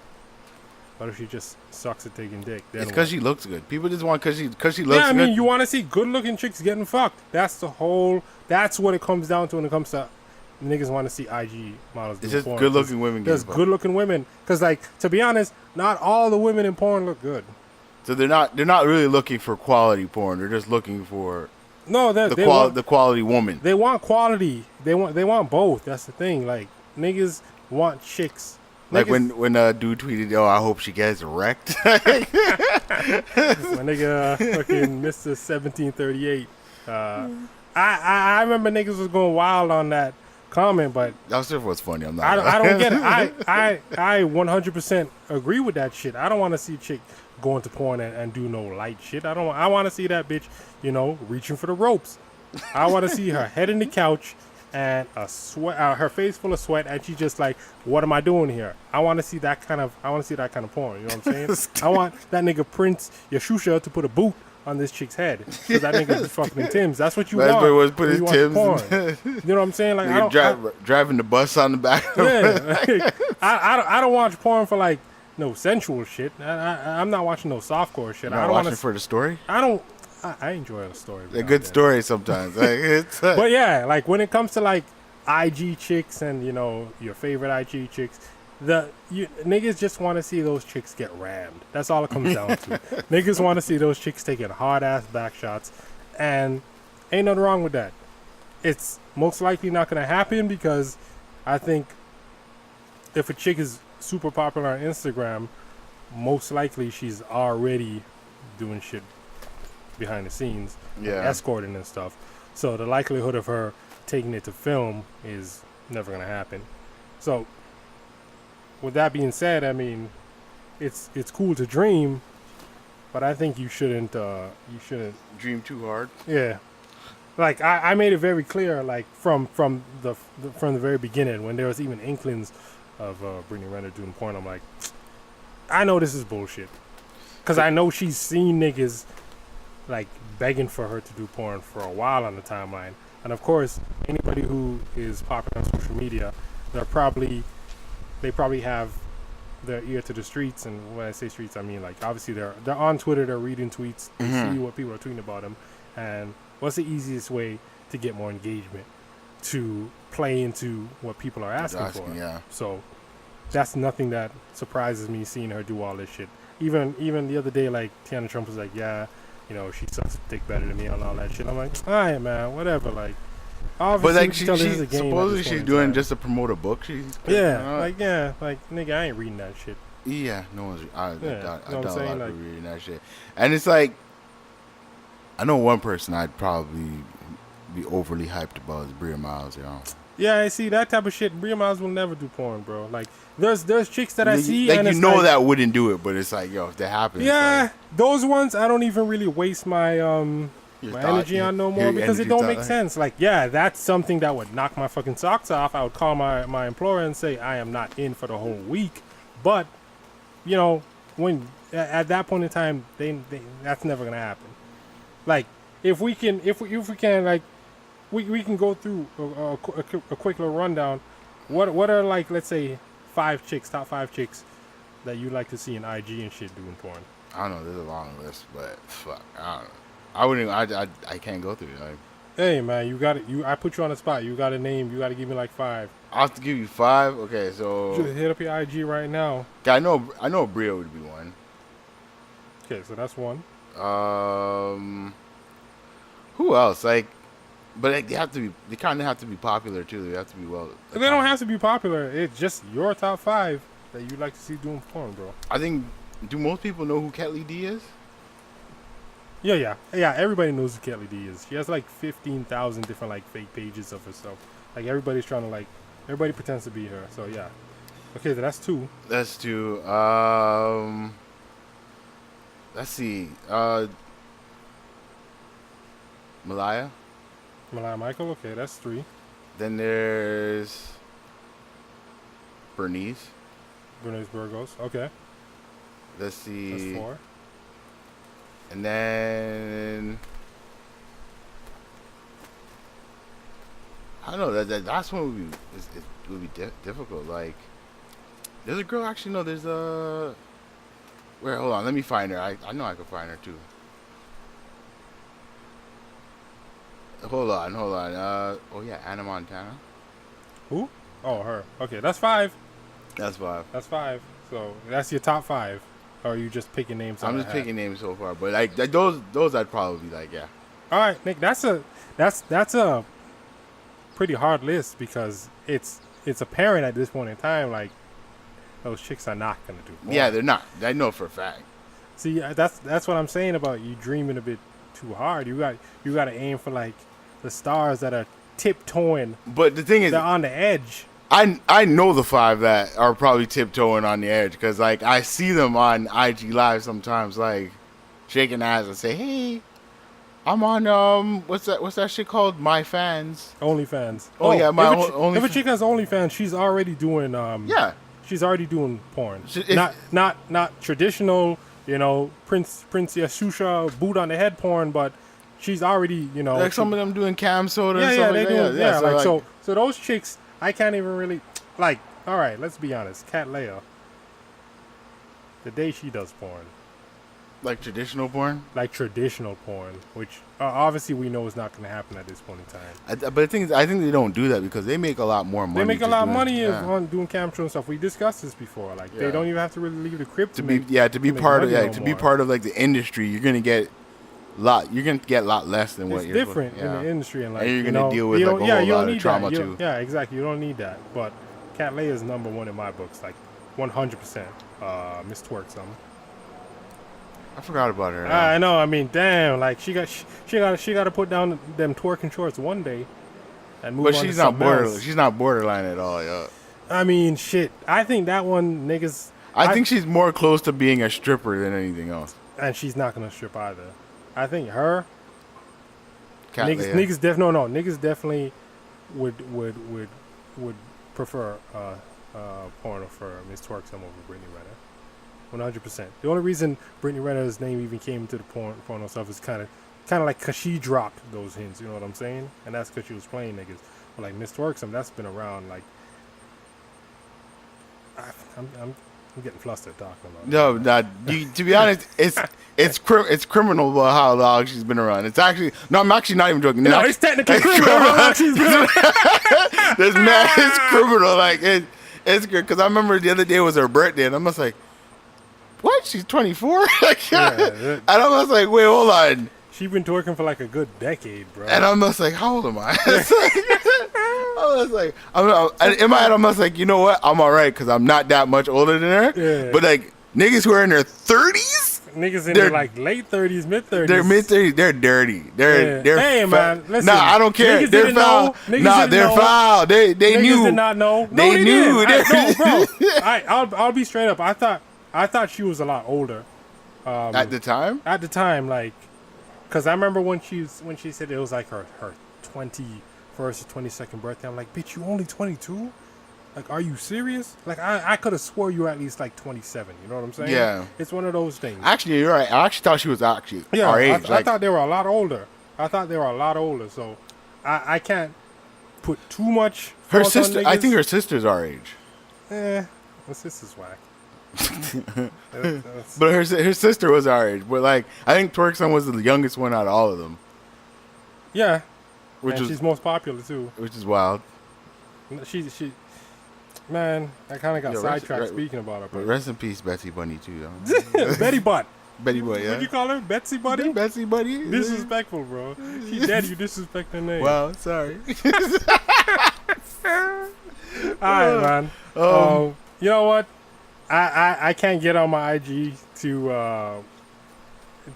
A: What if she just sucks at taking dick? Then
E: It's because
A: what?
E: she looks good. People just want because she looks
A: Yeah, I
E: good.
A: mean, you want to see good-looking chicks getting fucked. That's what it comes down to when it comes to niggas want to see IG models.
E: It's
A: do
E: just
A: porn.
E: good-looking women getting
A: There's
E: fucked.
A: good-looking women. Because, like, to be honest, not all the women in porn look good.
E: So they're not really looking for quality porn. They're just looking for
A: No,
E: the quality woman.
A: they want quality. They want both. That's the thing. Like, niggas want chicks.
E: Like
A: Niggas-
E: when a dude tweeted, "Oh, I hope she gets wrecked."
A: My nigga, fucking Mr. 1738. I remember niggas was going wild on that comment, but
E: That stuff was funny. I'm not.
A: I don't get it. I 100% agree with that shit. I don't want to see a chick go into porn and do no light shit. I want to see that bitch, reaching for the ropes. I want to see her head in the couch and her face full of sweat, and she's just like, "What am I doing here?" I want to see that kind of porn. You know what I'm saying? I want that nigga Prince Yashusha to put a boot on this chick's head because that nigga be fucking in Tim's. That's what you
E: That's
A: want.
E: what it was, put
A: when
E: his
A: you watch
E: Timbs.
A: porn. You know what I'm saying? Like,
E: Driving the bus on the back.
A: yeah, like, I don't watch porn for like no sensual shit. I'm not watching no softcore shit.
E: Not
A: I don't
E: watching
A: want
E: for the story.
A: I enjoy the story.
E: A good story sometimes. Like, it's
A: But yeah, like when it comes to like IG chicks and your favorite IG chicks, niggas just want to see those chicks get rammed. That's all it comes down to. Niggas want to see those chicks taking hard ass back shots, and ain't nothing wrong with that. It's most likely not gonna happen because I think if a chick is super popular on Instagram, most likely she's already doing shit behind the scenes,
E: Yeah.
A: escorting and stuff. So the likelihood of her taking it to film is never gonna happen. So with that being said, I mean, it's cool to dream, but I think you shouldn't
E: dream too hard.
A: yeah. Like I made it very clear, like from the very beginning, when there was even inklings of Brittany Renner doing porn. I'm like, I know this is bullshit, because I know she's seen niggas like begging for her to do porn for a while on the timeline, and of course, anybody who is popular on social media, they probably have their ear to the streets, and when I say streets, I mean like obviously they're on Twitter, they're reading tweets, they see what people are tweeting about them, and what's the easiest way to get more engagement? To play into what people are asking for.
E: Yeah.
A: So that's nothing that surprises me seeing her do all this shit. Even the other day, like Tiana Trump was like, yeah, she sucks dick better than me and all that shit. I'm like, all right, man, whatever. Like, obviously,
E: But like
A: we can tell this is a game at
E: supposedly
A: this
E: she's
A: point in
E: doing
A: time.
E: just to promote a book.
A: Like nigga, I ain't reading that shit.
E: Yeah, no one's. I
A: Yeah, you know
E: doubt
A: what I'm
E: a lot
A: saying?
E: of
A: Like-
E: people reading that shit. And it's like, I know one person I'd probably be overly hyped about is Bria Miles.
A: Yeah, I see that type of shit. Bria Miles will never do porn, bro. Like, there's chicks that I see,
E: like
A: and
E: you
A: it's
E: know
A: like,
E: that wouldn't do it, but it's like, yo, if that happens,
A: yeah, those ones I don't even really waste my energy on no more because it don't make sense. Like, yeah, that's something that would knock my fucking socks off. I would call my employer and say I am not in for the whole week. But when at that point in time, they that's never gonna happen. Like, if we can like we can go through a quick little rundown. What are, like, let's say top 5 chicks that you like to see in IG and shit doing porn?
E: I don't know. There's a long list, but fuck, I don't know. I wouldn't. I can't go through it. Like,
A: Hey man, you got it. I put you on the spot. You got a name. You got to give me like 5.
E: I have to give you 5. Okay, so
A: Just hit up your IG right now.
E: I know Bria would be one.
A: Okay, so that's one.
E: Who else? Like, but like, they kind of have to be popular too. They have to be well.
A: They don't have to be popular. It's just your top 5 that you like to see doing porn, bro.
E: I think. Do most people know who Ketley D is?
A: Yeah. Everybody knows who Kelly D is. She has like 15,000 different like fake pages of herself. Like, everybody's trying to like. Everybody pretends to be her. So yeah. Okay, so that's 2.
E: That's 2. Let's see. Malaya.
A: Michael. Okay, that's 3.
E: Then there's Bernice.
A: Bernice Burgos. Okay,
E: Let's see.
A: that's 4.
E: And then I don't know. That's one would be difficult. Like, there's a girl. Actually, no. There's Where? Hold on. Let me find her. I know I can find her too. Hold on. Oh yeah, Anna Montana.
A: Who? Oh, her. Okay, that's 5.
E: That's 5.
A: That's 5. So that's your top 5. Or are you just picking names?
E: I'm just picking names so far, but like those I'd probably be like, yeah.
A: All right, Nick. That's a pretty hard list because it's apparent at this point in time like those chicks are not gonna do porn.
E: Yeah, they're not. I know for a fact.
A: See, that's what I'm saying about you dreaming a bit too hard. You got to aim for like the stars that are tiptoeing.
E: But the thing is,
A: they're on the edge.
E: I know the 5 that are probably tiptoeing on the edge because like I see them on IG Live sometimes, like shaking ass and say, "Hey, I'm on what's that shit called? My Fans."
A: OnlyFans.
E: Oh yeah, my
A: If a chick has OnlyFans, she's already doing
E: yeah.
A: She's already doing porn.
E: It's-
A: Not traditional, Prince Yashusha boot on the head porn, but she's already,
E: Like some of them doing cam soda.
A: Yeah,
E: and
A: yeah,
E: stuff
A: they
E: like
A: do.
E: that.
A: Yeah,
E: So,
A: so those chicks, I can't even really like. All right, let's be honest. Cat Leia, the day she does porn,
E: like traditional porn.
A: like traditional porn, which obviously we know is not going to happen at this point in time.
E: But the thing is, I think they don't do that because they make a lot more money.
A: They make a
E: just
A: lot of
E: doing-
A: money
E: yeah.
A: on doing cam show and stuff. We discussed this before. Like they
E: Yeah.
A: don't even have to really leave the crib
E: to be
A: make
E: part of
A: money no
E: to be
A: more.
E: part of like the industry. You're gonna get a lot less than what
A: It's
E: you're
A: different in
E: yeah.
A: the industry, and like
E: And you're gonna deal with,
A: you
E: like,
A: don't-
E: a
A: yeah,
E: whole
A: you don't
E: lot of
A: need
E: trauma,
A: that. You
E: too.
A: don't- Yeah, exactly. You don't need that. But Cat Leia is number 1 in my books, like 100%. Miss Twerk something.
E: I forgot about her.
A: I know. I mean, damn. Like she got to put down them twerking shorts one day, and move
E: but
A: on
E: she's
A: to
E: not
A: something else.
E: She's not borderline at all. Yeah.
A: I mean, shit. I think that one niggas.
E: I think she's more close to being a stripper than anything else.
A: and she's not gonna strip either. I think her
E: Cat Leia.
A: niggas definitely would prefer porno for Miss Twerk some over Brittany Renner. 100%. The only reason Brittany Renner's name even came into the porno stuff is kind of like because she dropped those hints. You know what I'm saying? And that's because she was playing niggas. But like Miss Twerk, that's been around. Like I'm getting flustered talking about.
E: To be honest, it's criminal about how long she's been around. It's actually I'm actually not even joking.
A: No, it's technically criminal. How long she's been
E: This man is criminal. Like it's good because I remember the other day was her birthday, and I'm just like, what? She's 24. And I'm just like, wait, hold on.
A: She's been twerking for like a good decade, bro.
E: And I'm just like, how old am I? I was like, in my head, I'm just like, you know what? I'm all right because I'm not that much older than her.
A: Yeah.
E: But like niggas who are in their 30s,
A: Niggas in
E: they're-
A: their like late 30s, mid 30s.
E: they're mid 30s, they're dirty. They're
A: Hey, man, listen.
E: Nah, I don't care.
A: Niggas
E: They're
A: didn't
E: foul.
A: know. Niggas
E: Nah,
A: didn't
E: they're
A: know.
E: foul. They
A: Niggas
E: knew.
A: did not know.
E: They
A: No,
E: knew.
A: No, bro. I'll be straight up. I thought she was a lot older.
E: At the time?
A: At the time, like, cause I remember when she said it was like her 21st or 22nd birthday. I'm like, bitch, you only 22? Like, are you serious? Like, I could have swore you were at least like 27. You know what I'm saying?
E: Yeah.
A: It's one of those things.
E: Actually, you're right. I actually thought she was actually
A: Yeah,
E: our age.
A: I thought they were a lot older. So I can't put too much.
E: her
A: fault on
E: sister. I
A: niggas.
E: think her sister's our age.
A: My sister's whack. That's-
E: But her sister was our age. But like, I think Twerkson was the youngest one out of all of them,
A: yeah,
E: which
A: and she's most popular too.
E: is wild.
A: She, man, I kind of got
E: Yo,
A: sidetracked
E: rest-
A: speaking about her.
E: But
A: But
E: rest in peace, Betsy Bunny too.
A: Betty Butt.
E: Betty Boy, yeah.
A: What'd you call her? Betsy Buddy?
E: Betsy Bunny.
A: Disrespectful, bro. She dead. You disrespect her name.
E: Wow, sorry.
A: All right, man. You know what? I can't get on my IG to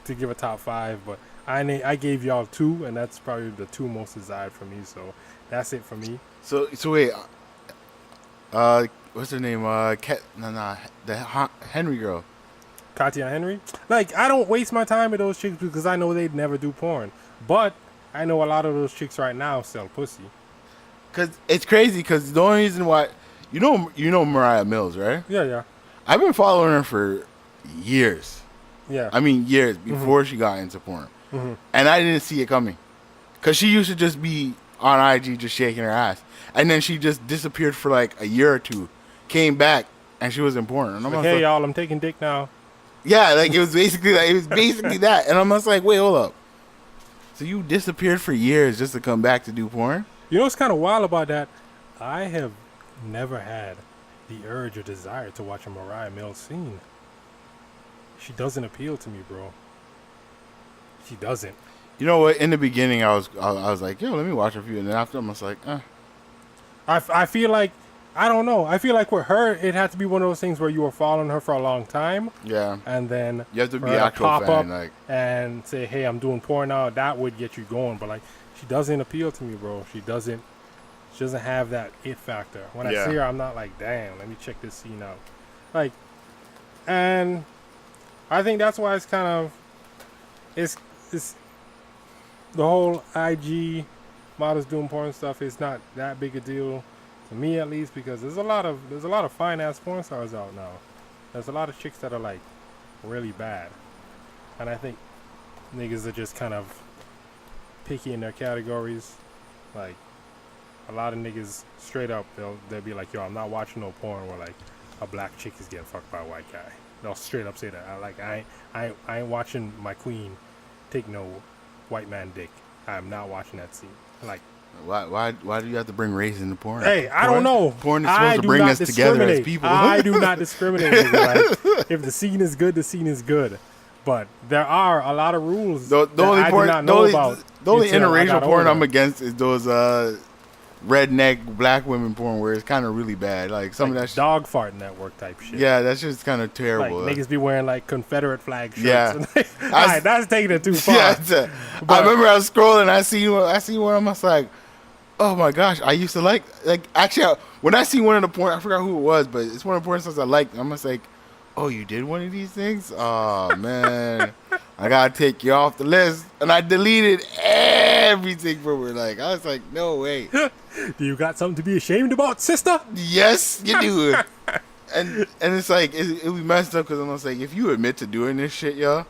A: give a top 5, but I gave y'all 2, and that's probably the 2 most desired for me. So that's it for me.
E: So wait. What's her name? Henry girl.
A: Katya Henry. Like, I don't waste my time with those chicks because I know they'd never do porn. But I know a lot of those chicks right now sell pussy.
E: Cause it's crazy. Cause the only reason why you know Mariah Mills, right?
A: Yeah.
E: I've been following her for years.
A: Yeah.
E: I mean years before she got into porn, and I didn't see it coming. Cause she used to just be on IG just shaking her ass, and then she just disappeared for like a year or two, came back, and she was in porn. And I'm
A: Like,
E: like,
A: hey, y'all, I'm taking dick now.
E: Yeah, like it was basically that. And I'm just like, wait, hold up. So you disappeared for years just to come back to do porn?
A: You know what's kind of wild about that? I have never had the urge or desire to watch a Mariah Mills scene. She doesn't appeal to me, bro. She doesn't.
E: You know what? In the beginning, I was like, yo, let me watch a few, and then after I'm just like,
A: I feel like, I don't know. I feel like with her, it had to be one of those things where you were following her for a long time.
E: Yeah.
A: And then
E: You have to be
A: for her
E: actual
A: pop
E: fan,
A: up
E: like.
A: and say, hey, I'm doing porn now. That would get you going. But like, she doesn't appeal to me, bro. She doesn't have that it factor. When I see her, I'm not like, damn, let me check this scene out. Like, and I think that's why it's kind of, it's the whole IG models doing porn stuff is not that big a deal to me, at least, because there's a lot of fine ass porn stars out now. There's a lot of chicks that are like really bad, and I think niggas are just kind of picky in their categories. Like a lot of niggas straight up, they'll be like, yo, I'm not watching no porn where like a black chick is getting fucked by a white guy. They'll straight up say that. I ain't watching my queen take no white man dick. I'm not watching that scene. Like,
E: Why do you have to bring race into porn?
A: hey, I don't know.
E: Porn is supposed to bring us together as people.
A: I do not discriminate. Like, if the scene is good, the scene is good. But there are a lot of rules that I do not know about.
E: The only
A: until I
E: interracial
A: got
E: porn
A: older.
E: I'm against is those redneck black women porn where it's kind of really bad. Like some
A: Like
E: of that
A: dog fart network type shit.
E: Yeah, that's just kind of
A: Like
E: terrible.
A: niggas be wearing like Confederate flag shirts.
E: Yeah.
A: All right, that's taking it too far.
E: Yeah, I remember I was scrolling. I see one. I'm just like, oh my gosh, I used to like actually when I see one of the porn, I forgot who it was, but it's one of the porn stars I liked. I'm just like, oh, you did one of these things? Oh man, I gotta take you off the list, and I deleted everything from her. Like I was like, no way.
A: Do you got something to be ashamed about, sister?
E: Yes, you do. and it's like it be messed up because I'm just like, if you admit to doing this shit, y'all,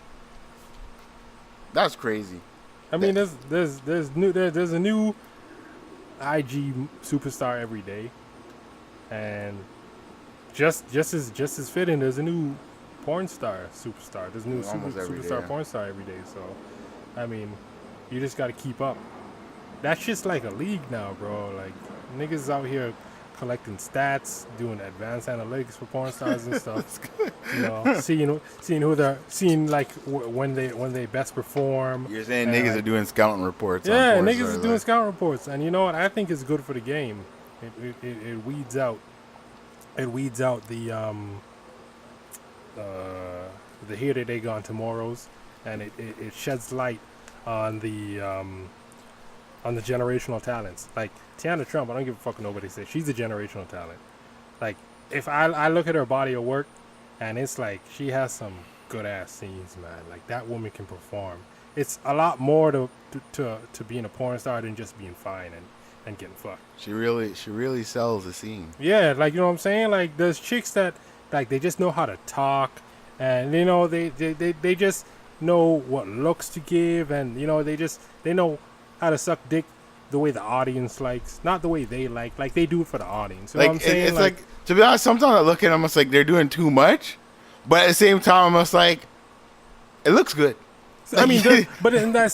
E: that's crazy.
A: I mean, there's a new IG superstar every day, and just as fitting, there's a new porn star superstar. There's a new
E: Almost every day,
A: superstar
E: yeah.
A: porn star every day. So, I mean, you just got to keep up. That's just like a league now, bro. Like niggas out here collecting stats, doing advanced analytics for porn stars and stuff. You know, seeing like when they best perform.
E: You're saying
A: and,
E: niggas
A: like,
E: are doing scouting reports.
A: yeah,
E: on porn
A: niggas
E: stars,
A: is doing
E: like,
A: scout reports, and you know what? I think it's good for the game. It weeds out. It weeds out the here today gone tomorrows, and it sheds light on the generational talents. Like Tiana Trump, I don't give a fuck what nobody says. She's a generational talent. Like if I look at her body of work, and it's like she has some good ass scenes, man. Like that woman can perform. It's a lot more to being a porn star than just being fine and getting fucked.
E: She really sells the scene.
A: Yeah, like you know what I'm saying? Like there's chicks that like they just know how to talk, and you know they just know what looks to give, and you know they know how to suck dick the way the audience likes, not the way they like. Like they do it for the audience. You know what I'm saying?
E: It's like to be honest, sometimes I look at them, it's like they're doing too much, but at the same time, I'm just like, it looks good.
A: I mean, but in the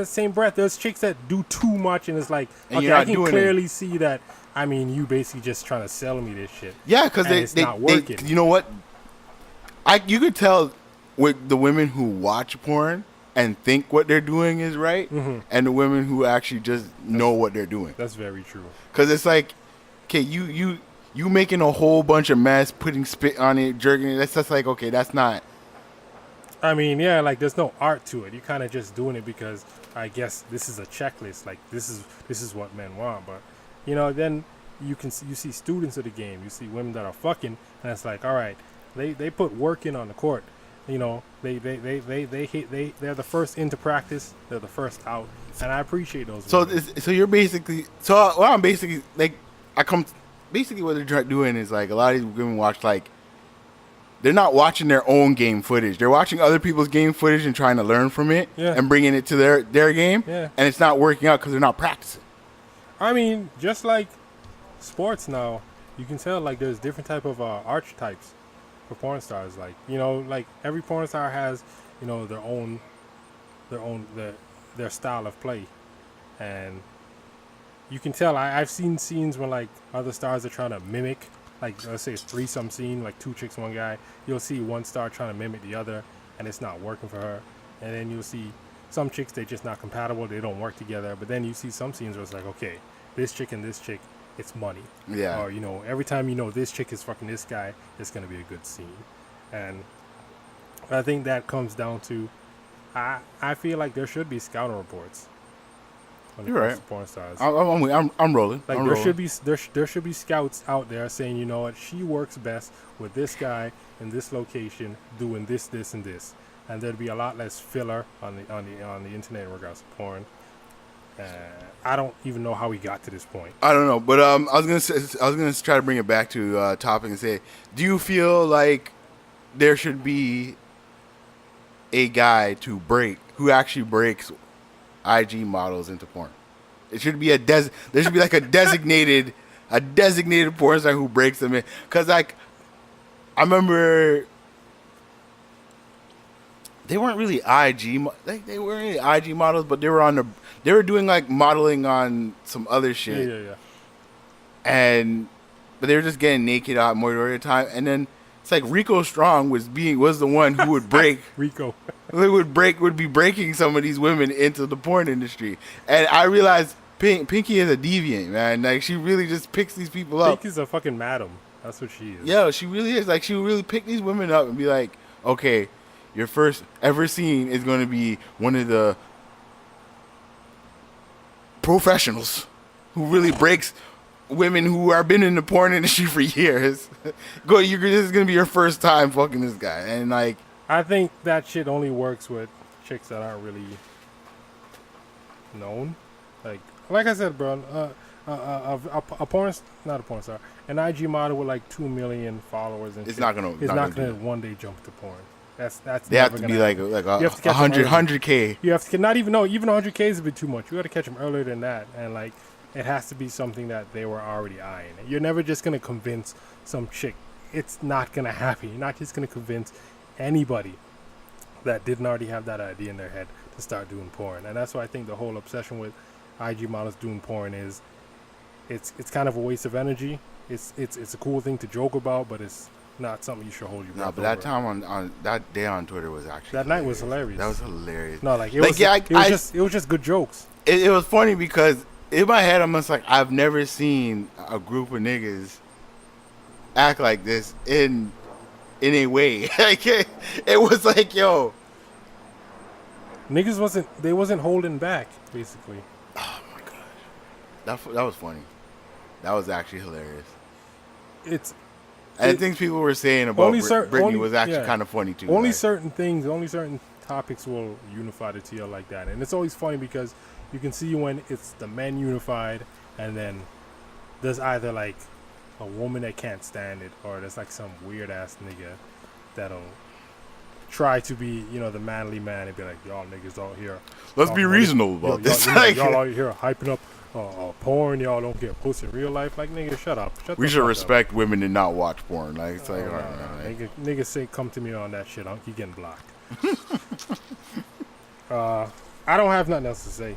A: same breath, there's chicks that do too much, and it's like,
E: And
A: okay,
E: you're not
A: I can
E: doing
A: clearly see that. I mean, you basically just trying to sell me this shit.
E: Yeah, because
A: it's not working.
E: you know what? You could tell with the women who watch porn and think what they're doing is right, and the women who actually just know what they're doing.
A: That's very true.
E: Because it's like, okay, you making a whole bunch of mess, putting spit on it, jerking it. That's just like, okay, that's not.
A: I mean, yeah, like there's no art to it. You're kind of just doing it because I guess this is a checklist. Like this is what men want. But you know, then you see students of the game. You see women that are fucking, and it's like, all right, they put work in on the court. You know, they're the first into practice. They're the first out, and I appreciate those.
E: So
A: women.
E: so you're basically what I'm basically like basically what they're doing is like a lot of these women watch like. They're not watching their own game footage. They're watching other people's game footage and trying to learn from it and bringing it to their game.
A: Yeah.
E: And it's not working out because they're not practicing.
A: I mean, just like sports now, you can tell like there's different type of archetypes. for porn stars. Like, you know, like every porn star has, you know, their style of play, and you can tell. I've seen scenes where like other stars are trying to mimic, like let's say a threesome scene, like 2 chicks, 1 guy. You'll see one star trying to mimic the other, and it's not working for her. And then you'll see some chicks, they're just not compatible. They don't work together. But then you see some scenes where it's like, okay, this chick and this chick, it's money.
E: Yeah.
A: Or, you know, every time you know this chick is fucking this guy, it's going to be a good scene. And I think that comes down to, I feel like there should be scouting reports. When it
E: You're
A: comes
E: right.
A: to porn stars.
E: I'm rolling.
A: Like
E: I'm
A: there
E: rolling.
A: should be scouts out there saying, you know what, she works best with this guy in this location doing this, this, and this, and there'd be a lot less filler on the internet in regards to porn. I don't even know how we got to this point.
E: I don't know, but I was gonna try to bring it back to topic and say, do you feel like there should be a guy who actually breaks IG models into porn? It should be there should be like a designated porn star who breaks them in. Cause like I remember they weren't really they weren't really IG models, but they were doing like modeling on some other shit.
A: Yeah.
E: But they were just getting naked out more of the time, and then it's like Rico Strong was the one who would break
A: Rico.
E: would be breaking some of these women into the porn industry. And I realized Pinky is a deviant, man. Like, she really just picks these people up.
A: Pinky's a fucking madam. That's what she is.
E: Yeah, she really is. Like, she would really pick these women up and be like, okay, your first ever scene is going to be one of the professionals who really breaks women who have been in the porn industry for years. This is going to be your first time fucking this guy. And, like,
A: I think that shit only works with chicks that aren't really known. Like I said, bro, not a porn star, an IG model with like 2 million followers and
E: It's
A: shit,
E: not gonna
A: one day jump to porn. That's
E: they have to be like
A: You have to catch
E: 100K.
A: You have to not even 100K is a bit too much. You got to catch them earlier than that, and like it has to be something that they were already eyeing. You're never just gonna convince some chick. It's not gonna happen. You're not just gonna convince anybody that didn't already have that idea in their head to start doing porn. And that's why I think the whole obsession with IG models doing porn is it's kind of a waste of energy. It's a cool thing to joke about, but it's not something you should hold your breath
E: No, but that
A: over.
E: time on that day on Twitter was actually
A: That night was hilarious.
E: That was hilarious.
A: No, like it
E: Like,
A: was
E: yeah,
A: it was just good jokes.
E: It was funny because in my head I'm just like, I've never seen a group of niggas act like this in a way. Like it was like, yo,
A: Niggas wasn't holding back, basically.
E: oh my god, that was funny. That was actually hilarious. And things people were saying about Britney was actually kind of funny too.
A: Only
E: like.
A: certain topics will unify the TL like that, and it's always funny because you can see when it's the men unified, and then there's either like a woman that can't stand it, or there's like some weird ass nigga that'll try to be, the manly man and be like, y'all niggas out here.
E: Let's be reasonable about this.
A: Y'all out here hyping up porn. Y'all don't get pussy in real life. Like, nigga, shut up.
E: We should respect women and not watch porn. Like, it's like,
A: niggas say come to me on that shit. You getting blocked. I don't have nothing else to say.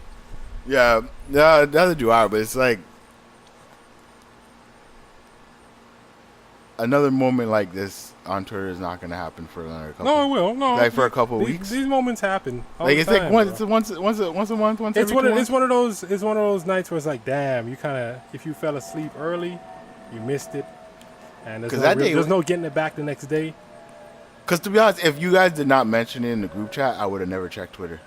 E: Yeah, neither do I. But it's like another moment like this on Twitter is not going to happen for another couple.
A: No, it will. No,
E: like for a couple of weeks.
A: These moments happen.
E: Like it's like once a month, once
A: it's
E: every 2 months.
A: It's one of those nights where it's like, damn, you kind of, if you fell asleep early, you missed it, and there's no getting it back the next day.
E: Because to be honest, if you guys did not mention it in the group chat, I would have never checked Twitter.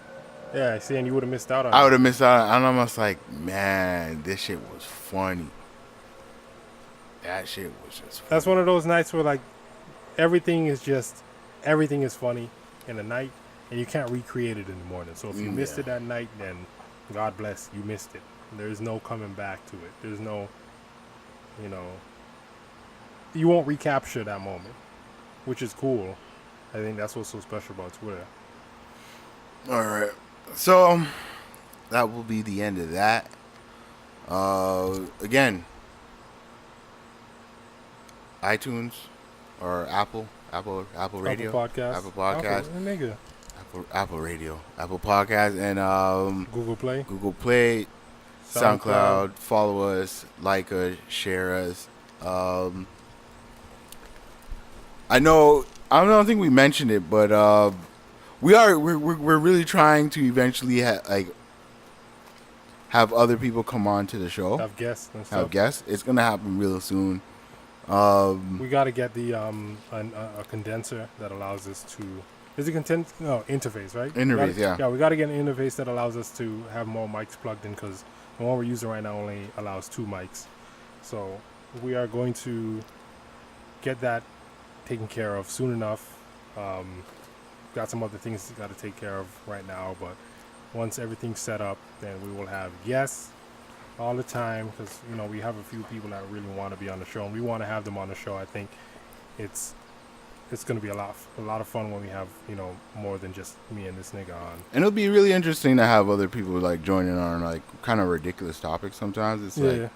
A: Yeah, see, and you would have missed out on it.
E: I would have missed out, and I'm just like, man, this shit was funny. That shit was just funny.
A: That's one of those nights where like everything is funny in the night, and you can't recreate it in the morning. So if you missed it that night, then God bless, you missed it. There's no coming back to it. There's no, you won't recapture that moment, which is cool. I think that's what's so special about Twitter.
E: All right. So that will be the end of that. Again, iTunes or Apple, Apple Radio,
A: Apple Podcast.
E: Apple Podcast,
A: Nigga.
E: Apple Radio, Apple Podcast, and
A: Google Play,
E: SoundCloud. Follow us, like us, share us. I don't think we mentioned it, but we're really trying to eventually have other people come on to the show.
A: Have guests and stuff.
E: It's gonna happen real soon.
A: We got to get the a condenser that allows us to. Is it interface, right?
E: Interface, yeah.
A: Yeah, we got to get an interface that allows us to have more mics plugged in, because the one we're using right now only allows 2 mics. So we are going to get that taken care of soon enough. Got some other things got to take care of right now, but once everything's set up, then we will have guests all the time, because we have a few people that really want to be on the show, and we want to have them on the show. I think it's going to be a lot of fun when we have more than just me and this nigga on. And
E: it'll be really interesting to have other people like joining on like kind of ridiculous topics. Sometimes it's like,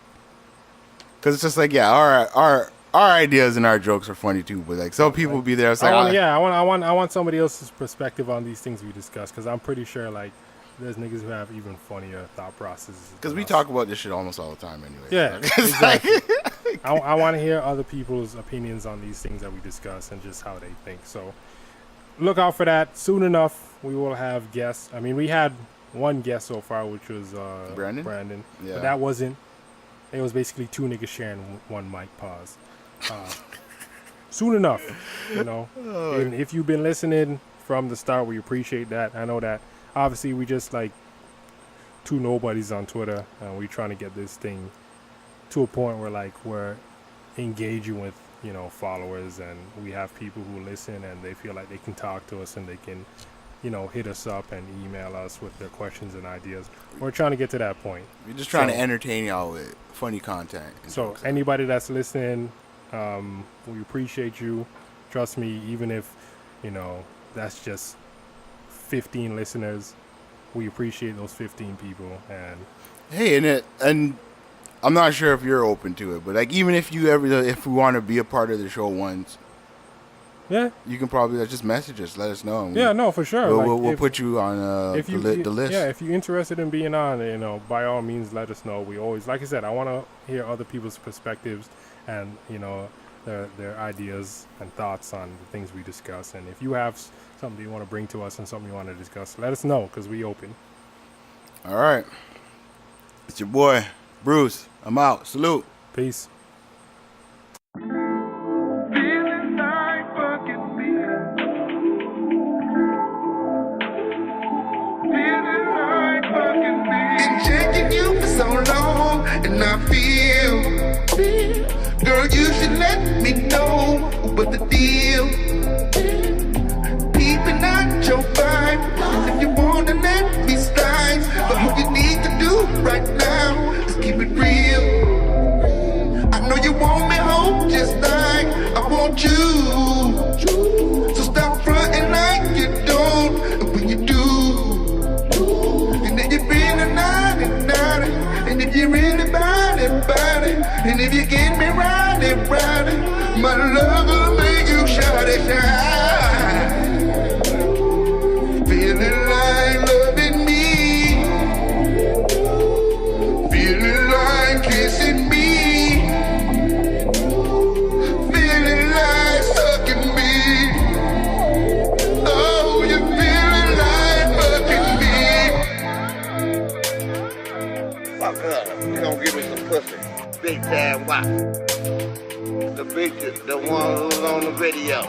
E: because it's just like our ideas and our jokes are funny too, but like some people will be there. It's like,
A: I want somebody else's perspective on these things we discuss, because I'm pretty sure like there's niggas who have even funnier thought processes.
E: Because we talk about this shit almost all the time anyway.
A: Yeah, exactly. I want to hear other people's opinions on these things that we discuss and just how they think. So look out for that. Soon enough, we will have guests. I mean, we had one guest so far, which was Brandon. Yeah. But that wasn't. It was basically 2 niggas sharing 1 mic. Pause. Soon enough, And if you've been listening from the start, we appreciate that. I know that obviously we just like 2 nobodies on Twitter, and we're trying to get this thing to a point where like we're engaging with followers, and we have people who listen and they feel like they can talk to us and they can hit us up and email us with their questions and ideas. We're trying to get to that point.
E: We're just trying to entertain y'all with funny content.
A: So anybody that's listening, we appreciate you. Trust me, even if that's just 15 listeners, we appreciate those 15 people. And
E: hey, and I'm not sure if you're open to it, but like even if we want to be a part of the show once, you can probably just message us, let us know.
A: No, for sure.
E: We'll put you on the list.
A: Yeah, if you're interested in being on, by all means, let us know. We always, like I said, I want to hear other people's perspectives and their ideas and thoughts on the things we discuss. And if you have something you want to bring to us and something you want to discuss, let us know, because we open.
E: All right. It's your boy, Bruce. I'm out. Salute.
A: Peace.
D: Been checking you for so long, and I feel, girl, you should let me know what the deal. Peeping at your vibe, if you wanna let me slide, but what you need to do right now is keep it real. I know you want me home just like I want you, so stop fronting like you don't, and when you do, and then you're feeling naughty, and if you really bout it, and if you get me riding, my love will make you shout it, shine. Feeling like loving me, feeling like kissing me, feeling like sucking me. Oh, you're feeling like fucking me. Fuck up, you gon' give me some pussy. Big time wop. The one who's on the video.